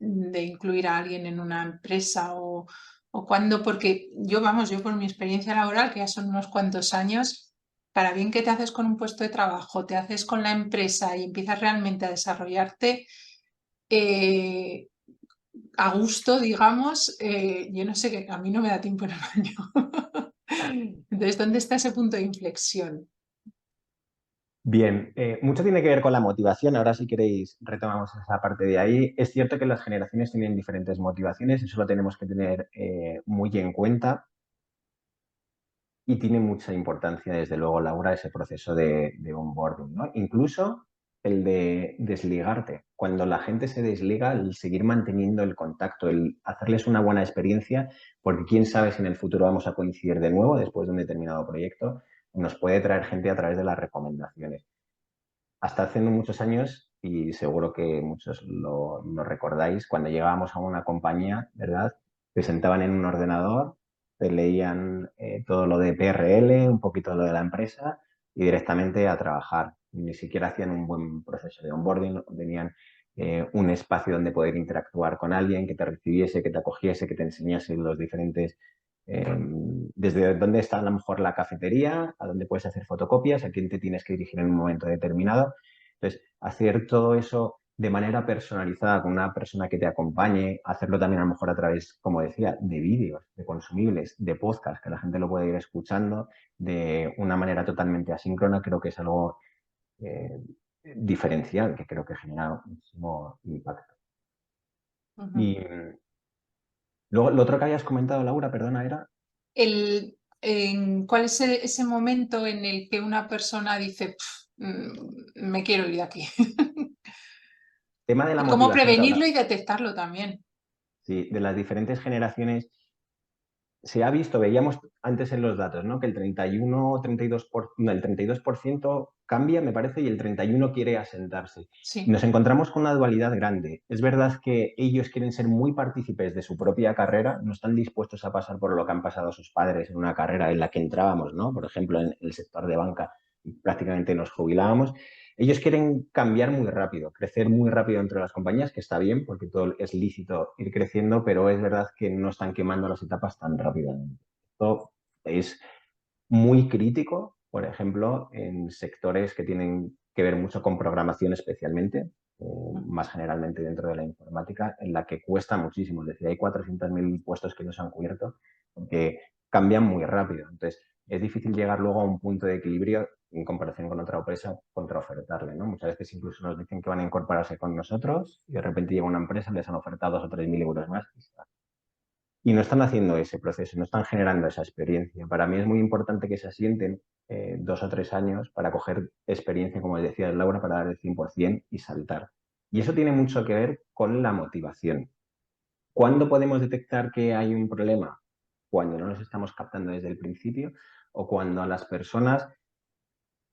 incluir a alguien en una empresa o cuándo? Porque yo por mi experiencia laboral, que ya son unos cuantos años, para bien que te haces con un puesto de trabajo, te haces con la empresa y empiezas realmente a desarrollarte eh, a gusto, digamos, yo no sé, que a mí no me da tiempo en un año. Entonces, ¿dónde está ese punto de inflexión? Bien, mucho tiene que ver con la motivación. Ahora, si queréis, retomamos esa parte de ahí. Es cierto que las generaciones tienen diferentes motivaciones, eso lo tenemos que tener muy en cuenta y tiene mucha importancia, desde luego, Laura, ese proceso de onboarding, ¿no? Incluso el de desligarte. Cuando la gente se desliga, el seguir manteniendo el contacto, el hacerles una buena experiencia, porque quién sabe si en el futuro vamos a coincidir de nuevo después de un determinado proyecto, nos puede traer gente a través de las recomendaciones. Hasta hace no muchos años, y seguro que muchos lo recordáis, cuando llegábamos a una compañía, ¿verdad? Te sentaban en un ordenador, te leían todo lo de PRL, un poquito lo de la empresa y directamente a trabajar. Ni siquiera hacían un buen proceso de onboarding, no tenían un espacio donde poder interactuar con alguien que te recibiese, que te acogiese, que te enseñase los diferentes desde dónde está a lo mejor la cafetería, a dónde puedes hacer fotocopias, a quién te tienes que dirigir en un momento determinado. Entonces, hacer todo eso de manera personalizada con una persona que te acompañe, hacerlo también a lo mejor a través, como decía, de vídeos, de consumibles, de podcast, que la gente lo puede ir escuchando de una manera totalmente asíncrona, creo que es algo eh, diferencial, que creo que genera muchísimo impacto. Ujú. Y luego, lo otro que habías comentado, Laura, perdona, era ¿Cuál es ese momento en el que una persona dice, me quiero ir de aquí? tema de la Y cómo motivación que prevenirlo habla, y detectarlo también. sí, de las diferentes generaciones. Se ha visto, veíamos antes en los datos, ¿no? Que el 31 o 32%, no, el 32% cambia, me parece, y el 31% quiere asentarse. Y Sí, nos encontramos con una dualidad grande. Es verdad que ellos quieren ser muy partícipes de su propia carrera, no están dispuestos a pasar por lo que han pasado sus padres en una carrera en la que entrábamos, ¿no? Por ejemplo, en el sector de banca prácticamente nos jubilábamos. Ellos quieren cambiar muy rápido, crecer muy rápido dentro de las compañías, que está bien porque todo es lícito ir creciendo, pero es verdad que no están quemando las etapas tan rápidamente. Esto es muy crítico, por ejemplo, en sectores que tienen que ver mucho con programación especialmente, más generalmente dentro de la informática, en la que cuesta muchísimo. Es decir, hay 400.000 puestos que no se han cubierto porque cambian muy rápido. Entonces, es difícil llegar luego a un punto de equilibrio en comparación con otra empresa, contraofertarle, ¿no? Muchas veces incluso nos dicen que van a incorporarse con nosotros y de repente llega una empresa, les han ofertado 2 o 3.000 euros más y no están haciendo ese proceso, no están generando esa experiencia. Para mí es muy importante que se asienten 2 o 3 años para coger experiencia, como decía Laura, para dar el 100% y saltar. Y eso tiene mucho que ver con la motivación. ¿Cuándo podemos detectar que hay un problema? Cuando no los estamos captando desde el principio o cuando a las personas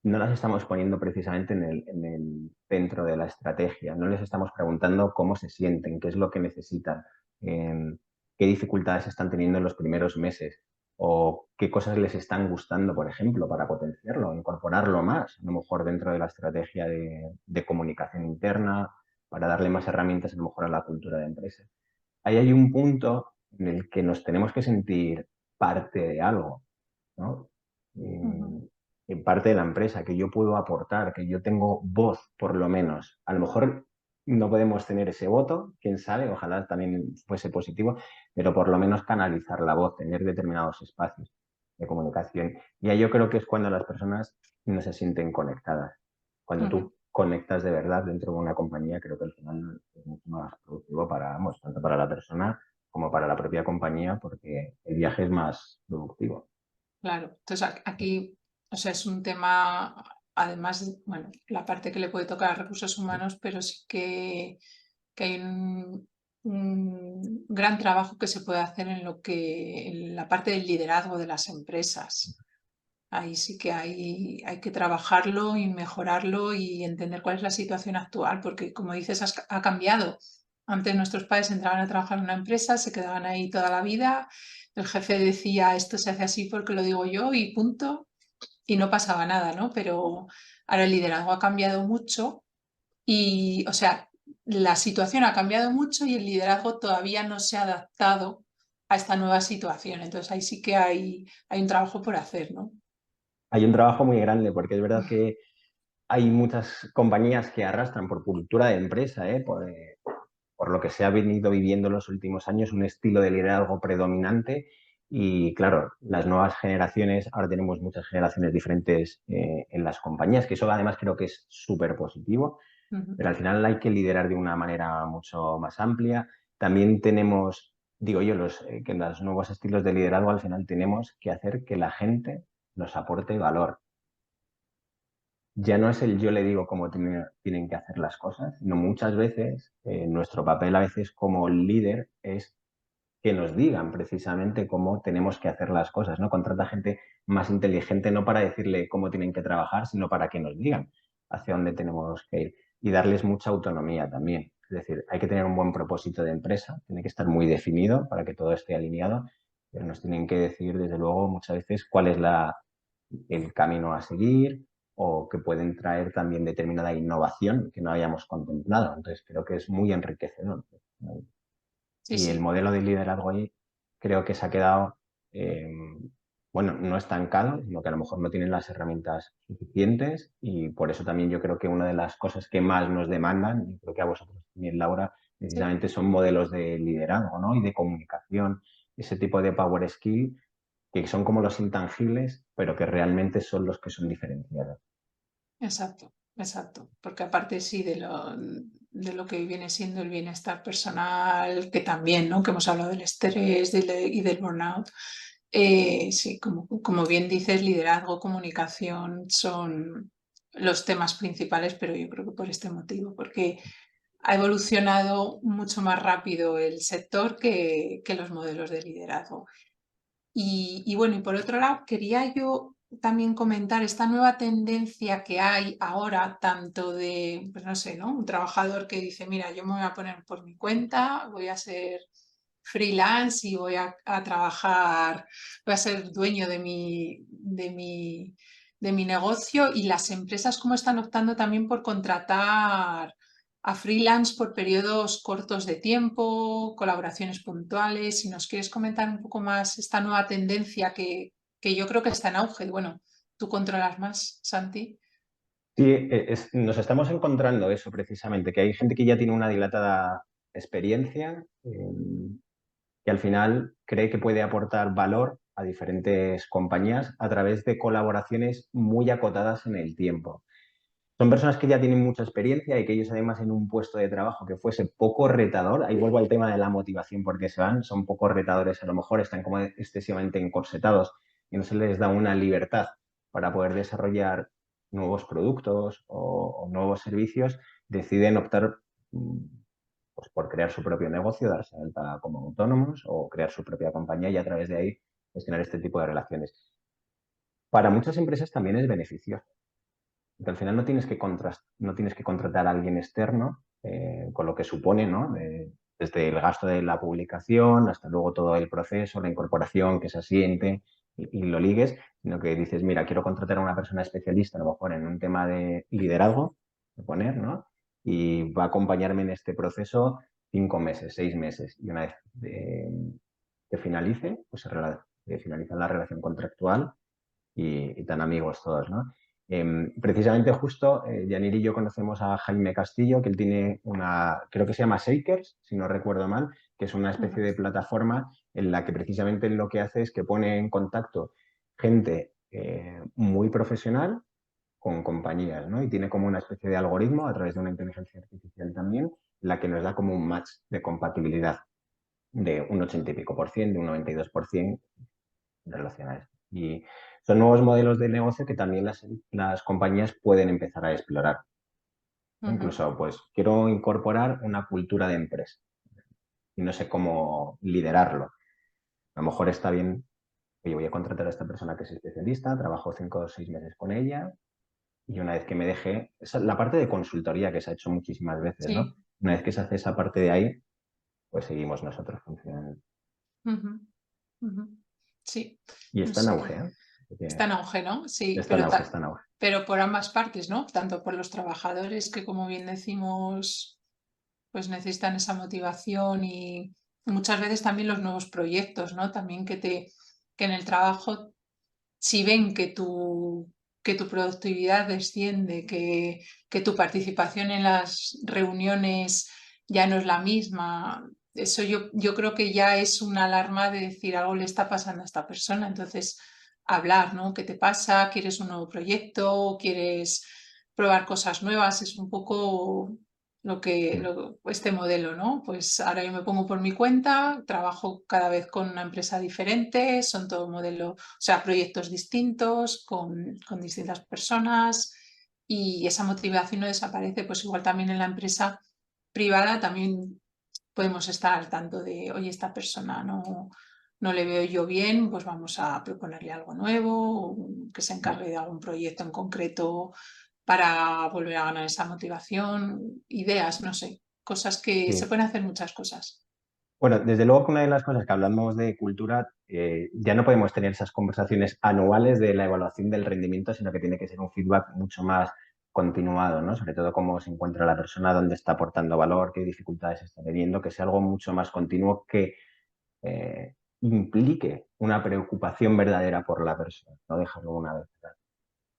no las estamos poniendo precisamente en el centro de la estrategia, no les estamos preguntando cómo se sienten, qué es lo que necesitan, qué dificultades están teniendo en los primeros meses o qué cosas les están gustando, por ejemplo, para potenciarlo, incorporarlo más, a lo mejor dentro de la estrategia de comunicación interna, para darle más herramientas a lo mejor a la cultura de empresa. Ahí hay un punto en el que nos tenemos que sentir parte de algo, ¿no? ujú, En parte de la empresa, que yo puedo aportar, que yo tengo voz, por lo menos. A lo mejor no podemos tener ese voto, quién sabe, ojalá también fuese positivo, pero por lo menos canalizar la voz, tener determinados espacios de comunicación. Y ahí yo creo que es cuando las personas no se sienten conectadas. Cuando ujú. tú conectas de verdad dentro de una compañía, creo que al final es mucho más productivo para ambos, tanto para la persona como para la propia compañía, porque el viaje es más productivo. Claro, entonces aquí, o sea, es un tema, además, bueno, la parte que le puede tocar a recursos humanos, pero sí que hay un gran trabajo que se puede hacer en la parte del liderazgo de las empresas. Ahí sí que hay que trabajarlo y mejorarlo y entender cuál es la situación actual, porque como dices, ha cambiado. Antes nuestros padres entraban a trabajar en una empresa, se quedaban ahí toda la vida, el jefe decía esto se hace así porque lo digo yo y punto, y no pasaba nada, ¿no? Pero ahora el liderazgo ha cambiado mucho y, o sea, la situación ha cambiado mucho y el liderazgo todavía no se ha adaptado a esta nueva situación. Entonces ahí sí que hay un trabajo por hacer, ¿no? Hay un trabajo muy grande porque es verdad que hay muchas compañías que arrastran por cultura de empresa, por lo que se ha venido viviendo en los últimos años, un estilo de liderazgo predominante. Y claro, las nuevas generaciones, ahora tenemos muchas generaciones diferentes en las compañías, que eso además creo que es súper positivo, pero al final hay que liderar de una manera mucho más amplia. También tenemos, digo yo, que en los nuevos estilos de liderazgo al final tenemos que hacer que la gente nos aporte valor. Ya no es el yo le digo cómo tienen que hacer las cosas, sino muchas veces nuestro papel a veces como líder es que nos digan precisamente cómo tenemos que hacer las cosas, ¿no? Contrata gente más inteligente no para decirle cómo tienen que trabajar, sino para que nos digan hacia dónde tenemos que ir y darles mucha autonomía también. Es decir, hay que tener un buen propósito de empresa, tiene que estar muy definido para que todo esté alineado, pero nos tienen que decir, desde luego, muchas veces cuál es el camino a seguir o que pueden traer también determinada innovación que no habíamos contemplado. Entonces, creo que es muy enriquecedor. Sí, Y el sí. modelo de liderazgo ahí creo que se ha quedado, bueno, no estancado, sino que a lo mejor no tienen las herramientas suficientes y por eso también yo creo que una de las cosas que más nos demandan, y creo que a vosotros también, Laura, Sí. precisamente son modelos de liderazgo, ¿no? Y de comunicación, ese tipo de power skill que son como los intangibles, pero que realmente son los que son diferenciados. Exacto, exacto. Porque aparte sí de lo que viene siendo el bienestar personal, que también, ¿no? Que hemos hablado del estrés y del burnout. Sí, como bien dices, liderazgo, comunicación son los temas principales, pero yo creo que por este motivo, porque ha evolucionado mucho más rápido el sector que los modelos de liderazgo. Y bueno, y por otro lado, quería yo también comentar esta nueva tendencia que hay ahora, tanto de, pues no sé, ¿no? Un trabajador que dice, mira, yo me voy a poner por mi cuenta, voy a ser freelance y voy a trabajar, voy a ser dueño de mi negocio y las empresas cómo están optando también por contratar a freelance por periodos cortos de tiempo, colaboraciones puntuales. Si nos quieres comentar un poco más esta nueva tendencia que yo creo que está en auge. Bueno, tú controlas más, Santi. Sí, nos estamos encontrando eso precisamente, que hay gente que ya tiene una dilatada experiencia, que al final cree que puede aportar valor a diferentes compañías a través de colaboraciones muy acotadas en el tiempo. Son personas que ya tienen mucha experiencia y que ellos además en un puesto de trabajo que fuese poco retador, ahí vuelvo al tema de la motivación porque se van, son poco retadores, a lo mejor están como excesivamente encorsetados y no se les da una libertad para poder desarrollar nuevos productos o nuevos servicios, deciden optar pues, por crear su propio negocio, darse de alta como autónomos o crear su propia compañía y a través de ahí gestionar este tipo de relaciones. Para muchas empresas también es beneficioso porque al final no tienes que contratar a alguien externo, con lo que supone, ¿no? Desde el gasto de la publicación hasta luego todo el proceso, la incorporación, que se asiente y lo ligues, sino que dices, mira, quiero contratar a una persona especialista, a lo mejor en un tema de liderazgo, de poner, ¿no? Y va a acompañarme en este proceso 5 meses, 6 meses. Y una vez que finalice, pues finaliza la relación contractual y tan amigos todos, ¿no? Precisamente justo, Yanir y yo conocemos a Jaime Castillo, que él tiene creo que se llama Shakers, si no recuerdo mal, que es una especie de plataforma en la que precisamente lo que hace es que pone en contacto gente muy profesional con compañías, ¿no? Y tiene como una especie de algoritmo a través de una inteligencia artificial también, la que nos da como un match de compatibilidad. de un 80 y pico por ciento, de un 92% en relación a esto. Y son nuevos modelos de negocio que también las compañías pueden empezar a explorar. Incluso, pues, quiero incorporar una cultura de empresa y no sé cómo liderarlo. A lo mejor está bien, oye, voy a contratar a esta persona que es especialista, trabajo 5 o 6 meses con ella y una vez que me deje, la parte de consultoría que se ha hecho muchísimas veces, ¿no? Sí. Una vez que se hace esa parte de ahí, pues seguimos nosotros funcionando. Sí, Y no está en sé. auge, ¿eh? Está en auge, ¿no? Sí, Está en auge, está en auge. pero por ambas partes, ¿no? Tanto por los trabajadores que, como bien decimos, pues necesitan esa motivación y muchas veces también los nuevos proyectos, ¿no? También que en el trabajo, si ven que tu productividad desciende, que tu participación en las reuniones ya no es la misma, eso yo creo que ya es una alarma de decir algo le está pasando a esta persona. Entonces, hablar, ¿no? ¿Qué te pasa? ¿Quieres un nuevo proyecto? ¿Quieres probar cosas nuevas? Es un poco este modelo, ¿no? Pues ahora yo me pongo por mi cuenta, trabajo cada vez con una empresa diferente, son todo modelo, o sea, proyectos distintos, con distintas personas, y esa motivación no desaparece. Pues igual también en la empresa privada también podemos estar al tanto de, oye, esta persona no le veo yo bien, pues vamos a proponerle algo nuevo, que se encargue de algún proyecto en concreto para volver a ganar esa motivación, ideas, no sé, cosas que se Sí. pueden hacer muchas cosas. Bueno, desde luego que una de las cosas que hablamos de cultura, ya no podemos tener esas conversaciones anuales de la evaluación del rendimiento, sino que tiene que ser un feedback mucho más continuado, ¿no? Sobre todo cómo se encuentra la persona, dónde está aportando valor, qué dificultades está teniendo, que sea algo mucho más continuo que implique una preocupación verdadera por la persona, no dejarlo una vez.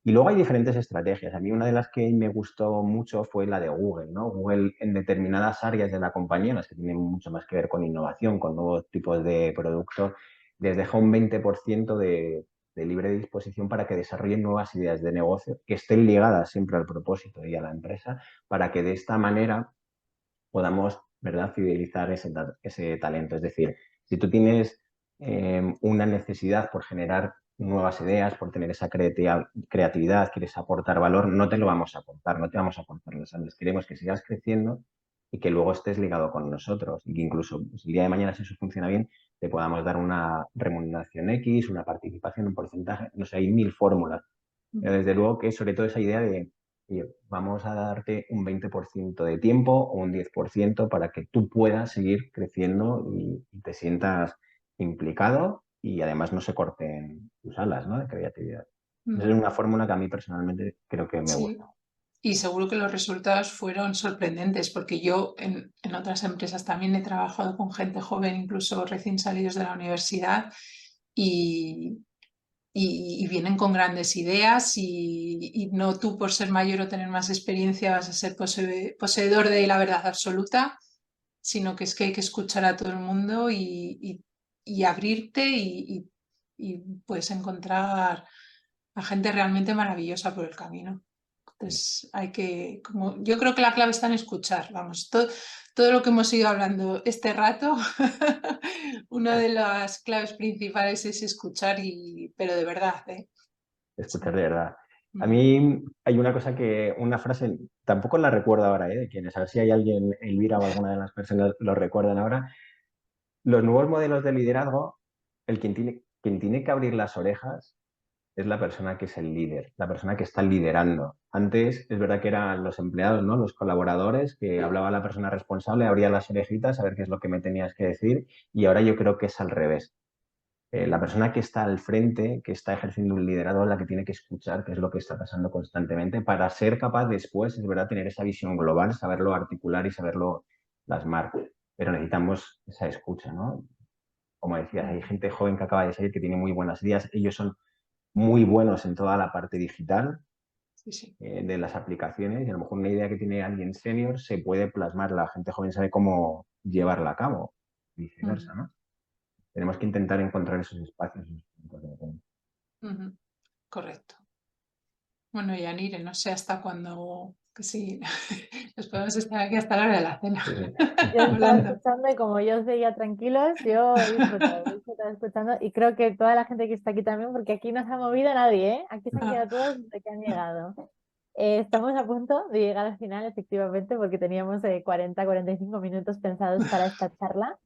Y luego hay diferentes estrategias. A mí una de las que me gustó mucho fue la de Google, ¿no? Google en determinadas áreas de la compañía, las que tienen mucho más que ver con innovación, con nuevos tipos de productos, les deja un 20% de libre disposición para que desarrollen nuevas ideas de negocio que estén ligadas siempre al propósito y a la empresa, para que de esta manera podamos, ¿verdad?, fidelizar ese talento. Es decir, si tú tienes una necesidad por generar nuevas ideas, por tener esa creatividad, quieres aportar valor, no te lo vamos a aportar, no te vamos a aportar los Andes. Queremos que sigas creciendo y que luego estés ligado con nosotros y que incluso pues, el día de mañana, si eso funciona bien, te podamos dar una remuneración X, una participación, un porcentaje, no sé, hay 1000 fórmulas. Pero desde luego que sobre todo esa idea de, oye, vamos a darte un 20% de tiempo o un 10% para que tú puedas seguir creciendo y te sientas implicado y además no se corten tus alas, ¿no?, de creatividad. Esa es una fórmula que a mí personalmente creo que me Sí, gusta. y seguro que los resultados fueron sorprendentes, porque yo en otras empresas también he trabajado con gente joven, incluso recién salidos de la universidad, y, y vienen con grandes ideas, y no tú por ser mayor o tener más experiencia vas a ser poseedor de la verdad absoluta, sino que es que hay que escuchar a todo el mundo y abrirte, y puedes encontrar a gente realmente maravillosa por el camino. Entonces yo creo que la clave está en escuchar, vamos, todo lo que hemos ido hablando este rato, una de las claves principales es escuchar, pero de verdad, ¿eh? Escuchar de verdad. A Mm. mí hay una frase, tampoco la recuerdo ahora, de quienes, a ver si hay alguien, Elvira o alguna de las personas lo recuerdan ahora. Los nuevos modelos de liderazgo, quien tiene que abrir las orejas es la persona que es el líder, la persona que está liderando. Antes es verdad que eran los empleados, ¿no?, los colaboradores, que hablaba la persona responsable, abría las orejitas a ver qué es lo que me tenías que decir, y ahora yo creo que es al revés. La persona que está al frente, que está ejerciendo un liderazgo, es la que tiene que escuchar qué es lo que está pasando constantemente para ser capaz después, es verdad, tener esa visión global, saberlo articular y saberlo plasmar. Pero necesitamos esa escucha, ¿no? Como decías, hay gente joven que acaba de salir que tiene muy buenas ideas. Ellos son muy buenos en toda la parte digital Sí, sí. de las aplicaciones y a lo mejor una idea que tiene alguien senior se puede plasmar. La gente joven sabe cómo llevarla a cabo, viceversa, ¿no? Tenemos que intentar encontrar esos espacios. Esos puntos de encuentro. Correcto. Bueno, Yanire, no sé hasta cuándo que sí, nos podemos estar aquí hasta la hora de la cena. Sí. Yo estaba Hablando. escuchando y como yo os veía tranquilos, yo he disfrutado escuchando y creo que toda la gente que está aquí también, porque aquí no se ha movido nadie, ¿eh? Aquí se han quedado todos desde que han llegado. Estamos a punto de llegar al final, efectivamente, porque teníamos 40-45 minutos pensados para esta charla.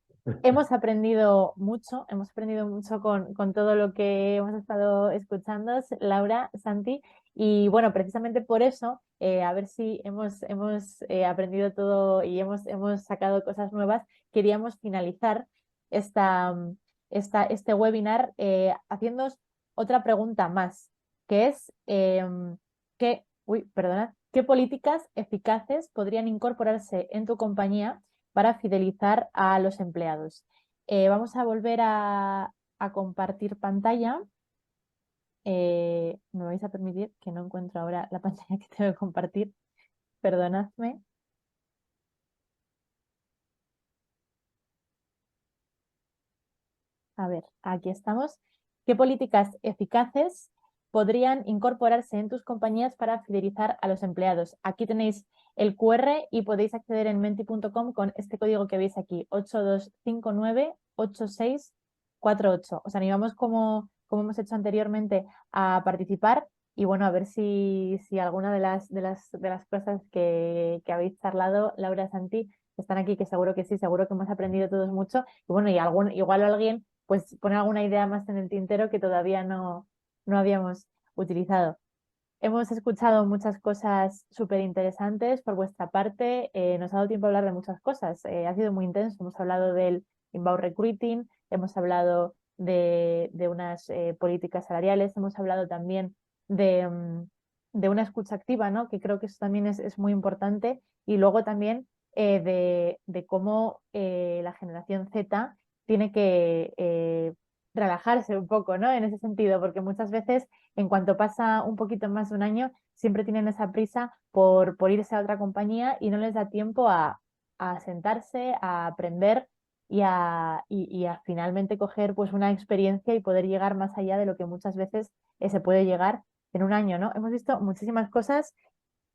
Hemos aprendido mucho con todo lo que hemos estado escuchando, Laura, Santi, y bueno, precisamente por eso, a ver si hemos aprendido todo y hemos sacado cosas nuevas, queríamos finalizar esta, este webinar haciéndoos otra pregunta más, que es, ¿qué políticas eficaces podrían incorporarse en tu compañía para fidelizar a los empleados? Vamos a volver a compartir pantalla. Me vais a permitir que no encuentro ahora la pantalla que tengo que compartir. Perdonadme. A ver, aquí estamos. ¿Qué políticas eficaces podrían incorporarse en tus compañías para fidelizar a los empleados? Aquí tenéis el QR y podéis acceder en menti.com con este código que veis aquí, 82598648. Os animamos, como hemos hecho anteriormente, a participar y bueno, a ver si alguna de las cosas que habéis charlado, Laura, Santi, están aquí, que seguro que sí, seguro que hemos aprendido todos mucho. Y bueno, y igual alguien pues poner alguna idea más en el tintero que todavía no habíamos utilizado. Hemos escuchado muchas cosas súper interesantes por vuestra parte. Nos ha dado tiempo a hablar de muchas cosas. Ha sido muy intenso. Hemos hablado del inbound recruiting, hemos hablado de unas políticas salariales, hemos hablado también de una escucha activa, ¿no? Que creo que eso también es muy importante. Y luego también de cómo la generación Z tiene que relajarse un poco, ¿no? En ese sentido, porque muchas veces, en cuanto pasa un poquito más de un año, siempre tienen esa prisa por irse a otra compañía y no les da tiempo a sentarse, a aprender y a finalmente coger pues una experiencia y poder llegar más allá de lo que muchas veces se puede llegar en un año, ¿no? Hemos visto muchísimas cosas.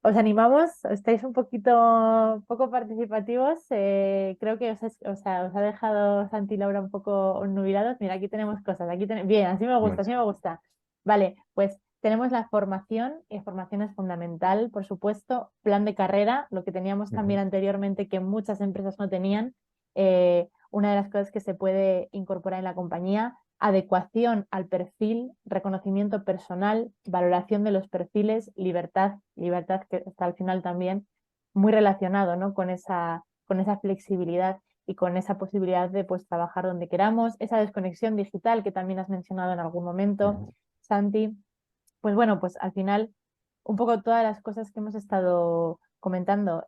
Os animamos, estáis un poco participativos. Creo que os ha dejado Santi y Laura un poco nubilados. Mira, aquí tenemos cosas. Bien, así me gusta, así me gusta. Vale, pues tenemos la formación. Formación es fundamental, por supuesto. Plan de carrera, lo que teníamos también anteriormente que muchas empresas no tenían. Una de las cosas que se puede incorporar en la compañía, adecuación al perfil, reconocimiento personal, valoración de los perfiles, libertad que está al final también muy relacionado, ¿no? con esa flexibilidad y con esa posibilidad de pues, trabajar donde queramos, esa desconexión digital que también has mencionado en algún momento, Santi. Pues bueno, pues al final un poco todas las cosas que hemos estado comentando.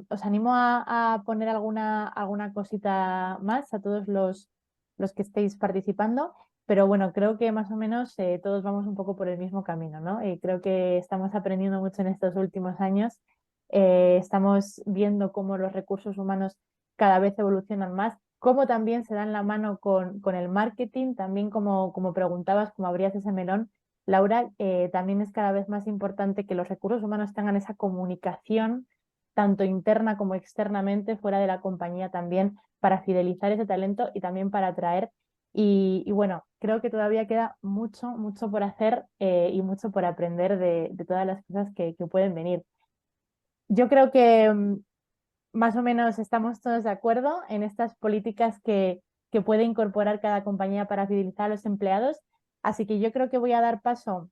Os animo a poner alguna cosita más a todos los que estéis participando, pero bueno, creo que más o menos todos vamos un poco por el mismo camino, ¿no? Y creo que estamos aprendiendo mucho en estos últimos años. Estamos viendo cómo los recursos humanos cada vez evolucionan más, cómo también se dan la mano con el marketing, también como preguntabas, como abrías ese melón Laura, también es cada vez más importante que los recursos humanos tengan esa comunicación, tanto interna como externamente, fuera de la compañía también, para fidelizar ese talento y también para atraer. Y bueno, creo que todavía queda mucho por hacer y mucho por aprender de todas las cosas que pueden venir. Yo creo que más o menos estamos todos de acuerdo en estas políticas que puede incorporar cada compañía para fidelizar a los empleados. Así que yo creo que voy a dar paso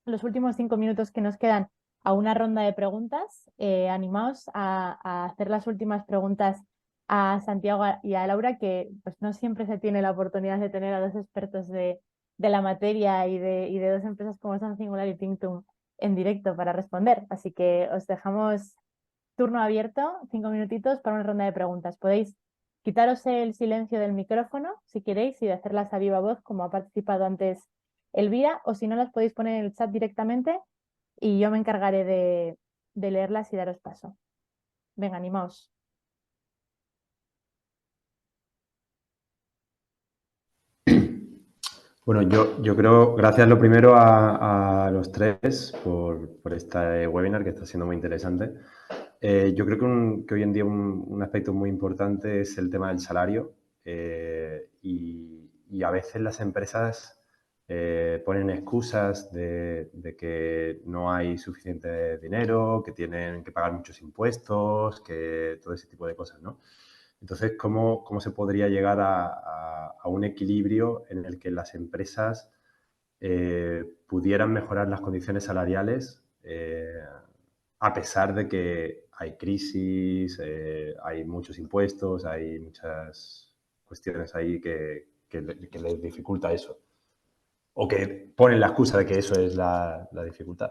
los últimos 5 minutos que nos quedan a una ronda de preguntas. Animaos a hacer las últimas preguntas a Santiago y a Laura, que pues no siempre se tiene la oportunidad de tener a dos expertos de la materia y de dos empresas como son Singular y Tinctum en directo para responder. Así que os dejamos turno abierto, 5 minutitos para una ronda de preguntas. Podéis quitaros el silencio del micrófono si queréis y de hacerlas a viva voz como ha participado antes Elvira, o si no las podéis poner en el chat directamente y yo me encargaré de leerlas y daros paso. Venga, animaos. Bueno, yo creo, gracias lo primero a los tres por este webinar que está siendo muy interesante. Yo creo que hoy en día un aspecto muy importante es el tema del salario y a veces las empresas ponen excusas de que no hay suficiente dinero, que tienen que pagar muchos impuestos, que todo ese tipo de cosas, ¿no? Entonces, ¿cómo se podría llegar a un equilibrio en el que las empresas pudieran mejorar las condiciones salariales a pesar de que hay crisis, hay muchos impuestos, hay muchas cuestiones ahí que les dificulta eso? O que ponen la excusa de que eso es la dificultad.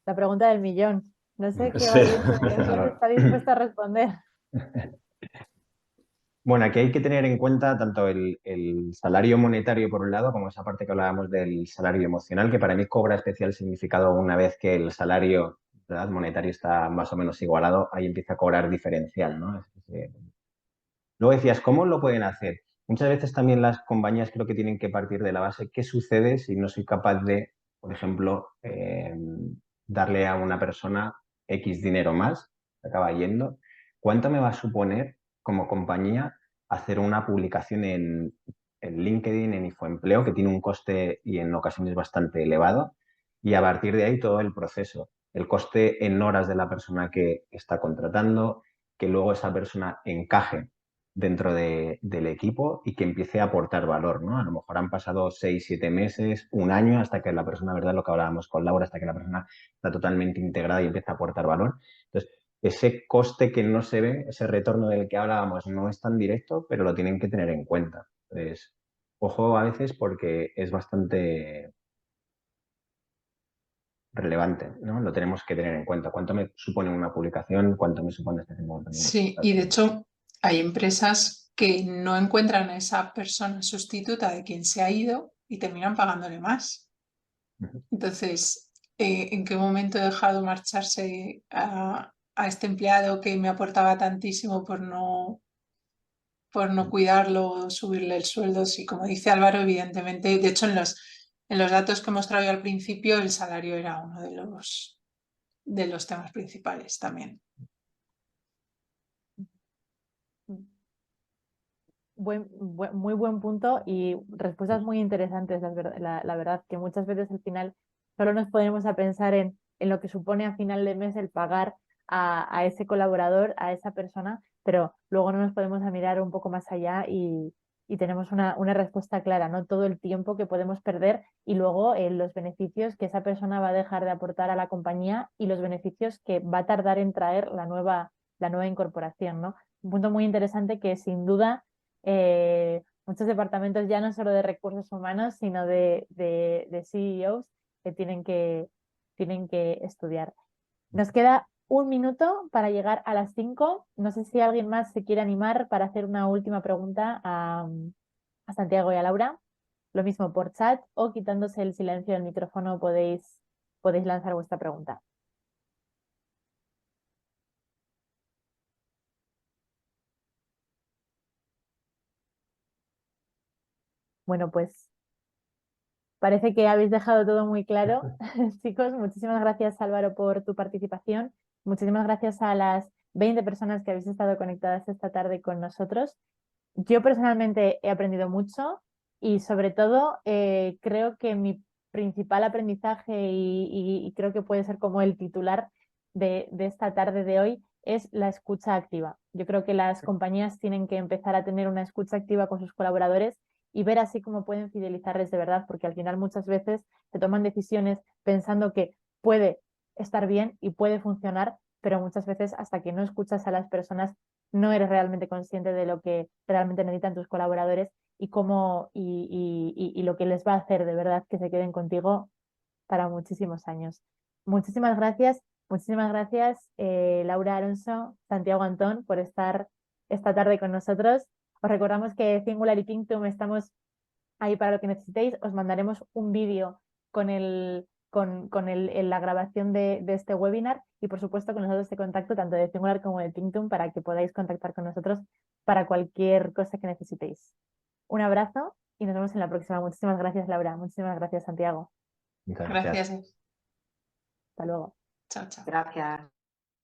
La pregunta del millón. No sé qué Sí. valiente de los tres está dispuesto a responder. Bueno, aquí hay que tener en cuenta tanto el salario monetario por un lado, como esa parte que hablábamos del salario emocional, que para mí cobra especial significado una vez que el salario, ¿verdad?, monetario está más o menos igualado, ahí empieza a cobrar diferencial, ¿no? Luego decías, ¿cómo lo pueden hacer? Muchas veces también las compañías creo que tienen que partir de la base, ¿qué sucede si no soy capaz de, por ejemplo, darle a una persona X dinero más, se acaba yendo? ¿Cuánto me va a suponer como compañía hacer una publicación en LinkedIn, en Infoempleo, que tiene un coste y en ocasiones bastante elevado? Y a partir de ahí todo el proceso, el coste en horas de la persona que está contratando, que luego esa persona encaje dentro del equipo y que empiece a aportar valor, ¿no? A lo mejor han pasado 6, 7 meses, un año, hasta que la persona, ¿verdad?, lo que hablábamos con Laura, hasta que la persona está totalmente integrada y empieza a aportar valor. Entonces, ese coste que no se ve, ese retorno del que hablábamos, no es tan directo, pero lo tienen que tener en cuenta. Entonces, ojo a veces porque es bastante relevante, ¿no? Lo tenemos que tener en cuenta. ¿Cuánto me supone una publicación? ¿Cuánto me supone este tipo de Sí, y de hecho hay empresas que no encuentran a esa persona sustituta de quien se ha ido y terminan pagándole más. Entonces, ¿en qué momento he dejado marcharse a este empleado que me aportaba tantísimo por no cuidarlo, subirle el sueldo? Sí, como dice Álvaro, evidentemente, de hecho en los datos que he mostrado al principio, el salario era uno de los temas principales también. Muy buen punto y respuestas muy interesantes, la verdad, que muchas veces al final solo nos ponemos a pensar en lo que supone a final de mes el pagar a ese colaborador, a esa persona, pero luego no nos podemos a mirar un poco más allá y tenemos una respuesta clara, ¿no? Todo el tiempo que podemos perder y luego los beneficios que esa persona va a dejar de aportar a la compañía y los beneficios que va a tardar en traer la nueva incorporación, ¿no? Un punto muy interesante que sin duda muchos departamentos ya no solo de recursos humanos, sino de CEOs que tienen que estudiar. Nos queda un minuto para llegar a las 5. No sé si alguien más se quiere animar para hacer una última pregunta a Santiago y a Laura. Lo mismo por chat o quitándose el silencio del micrófono podéis lanzar vuestra pregunta. Bueno, pues parece que habéis dejado todo muy claro. Chicos, muchísimas gracias Álvaro por tu participación. Muchísimas gracias a las 20 personas que habéis estado conectadas esta tarde con nosotros. Yo personalmente he aprendido mucho y sobre todo creo que mi principal aprendizaje y creo que puede ser como el titular de esta tarde de hoy es la escucha activa. Yo creo que las compañías tienen que empezar a tener una escucha activa con sus colaboradores y ver así cómo pueden fidelizarles de verdad, porque al final muchas veces se toman decisiones pensando que puede estar bien y puede funcionar, pero muchas veces hasta que no escuchas a las personas no eres realmente consciente de lo que realmente necesitan tus colaboradores y cómo y lo que les va a hacer de verdad que se queden contigo para muchísimos años. Muchísimas gracias Laura Alonso, Santiago Antón por estar esta tarde con nosotros. Os recordamos que Singular y Kingtum estamos ahí para lo que necesitéis. Os mandaremos un vídeo con la grabación de este webinar y por supuesto con los datos de contacto tanto de Singular como de Kingtum para que podáis contactar con nosotros para cualquier cosa que necesitéis. Un abrazo y nos vemos en la próxima. Muchísimas gracias, Laura. Muchísimas gracias, Santiago. Muchas gracias. Gracias. Hasta luego. Chao, chao. Gracias.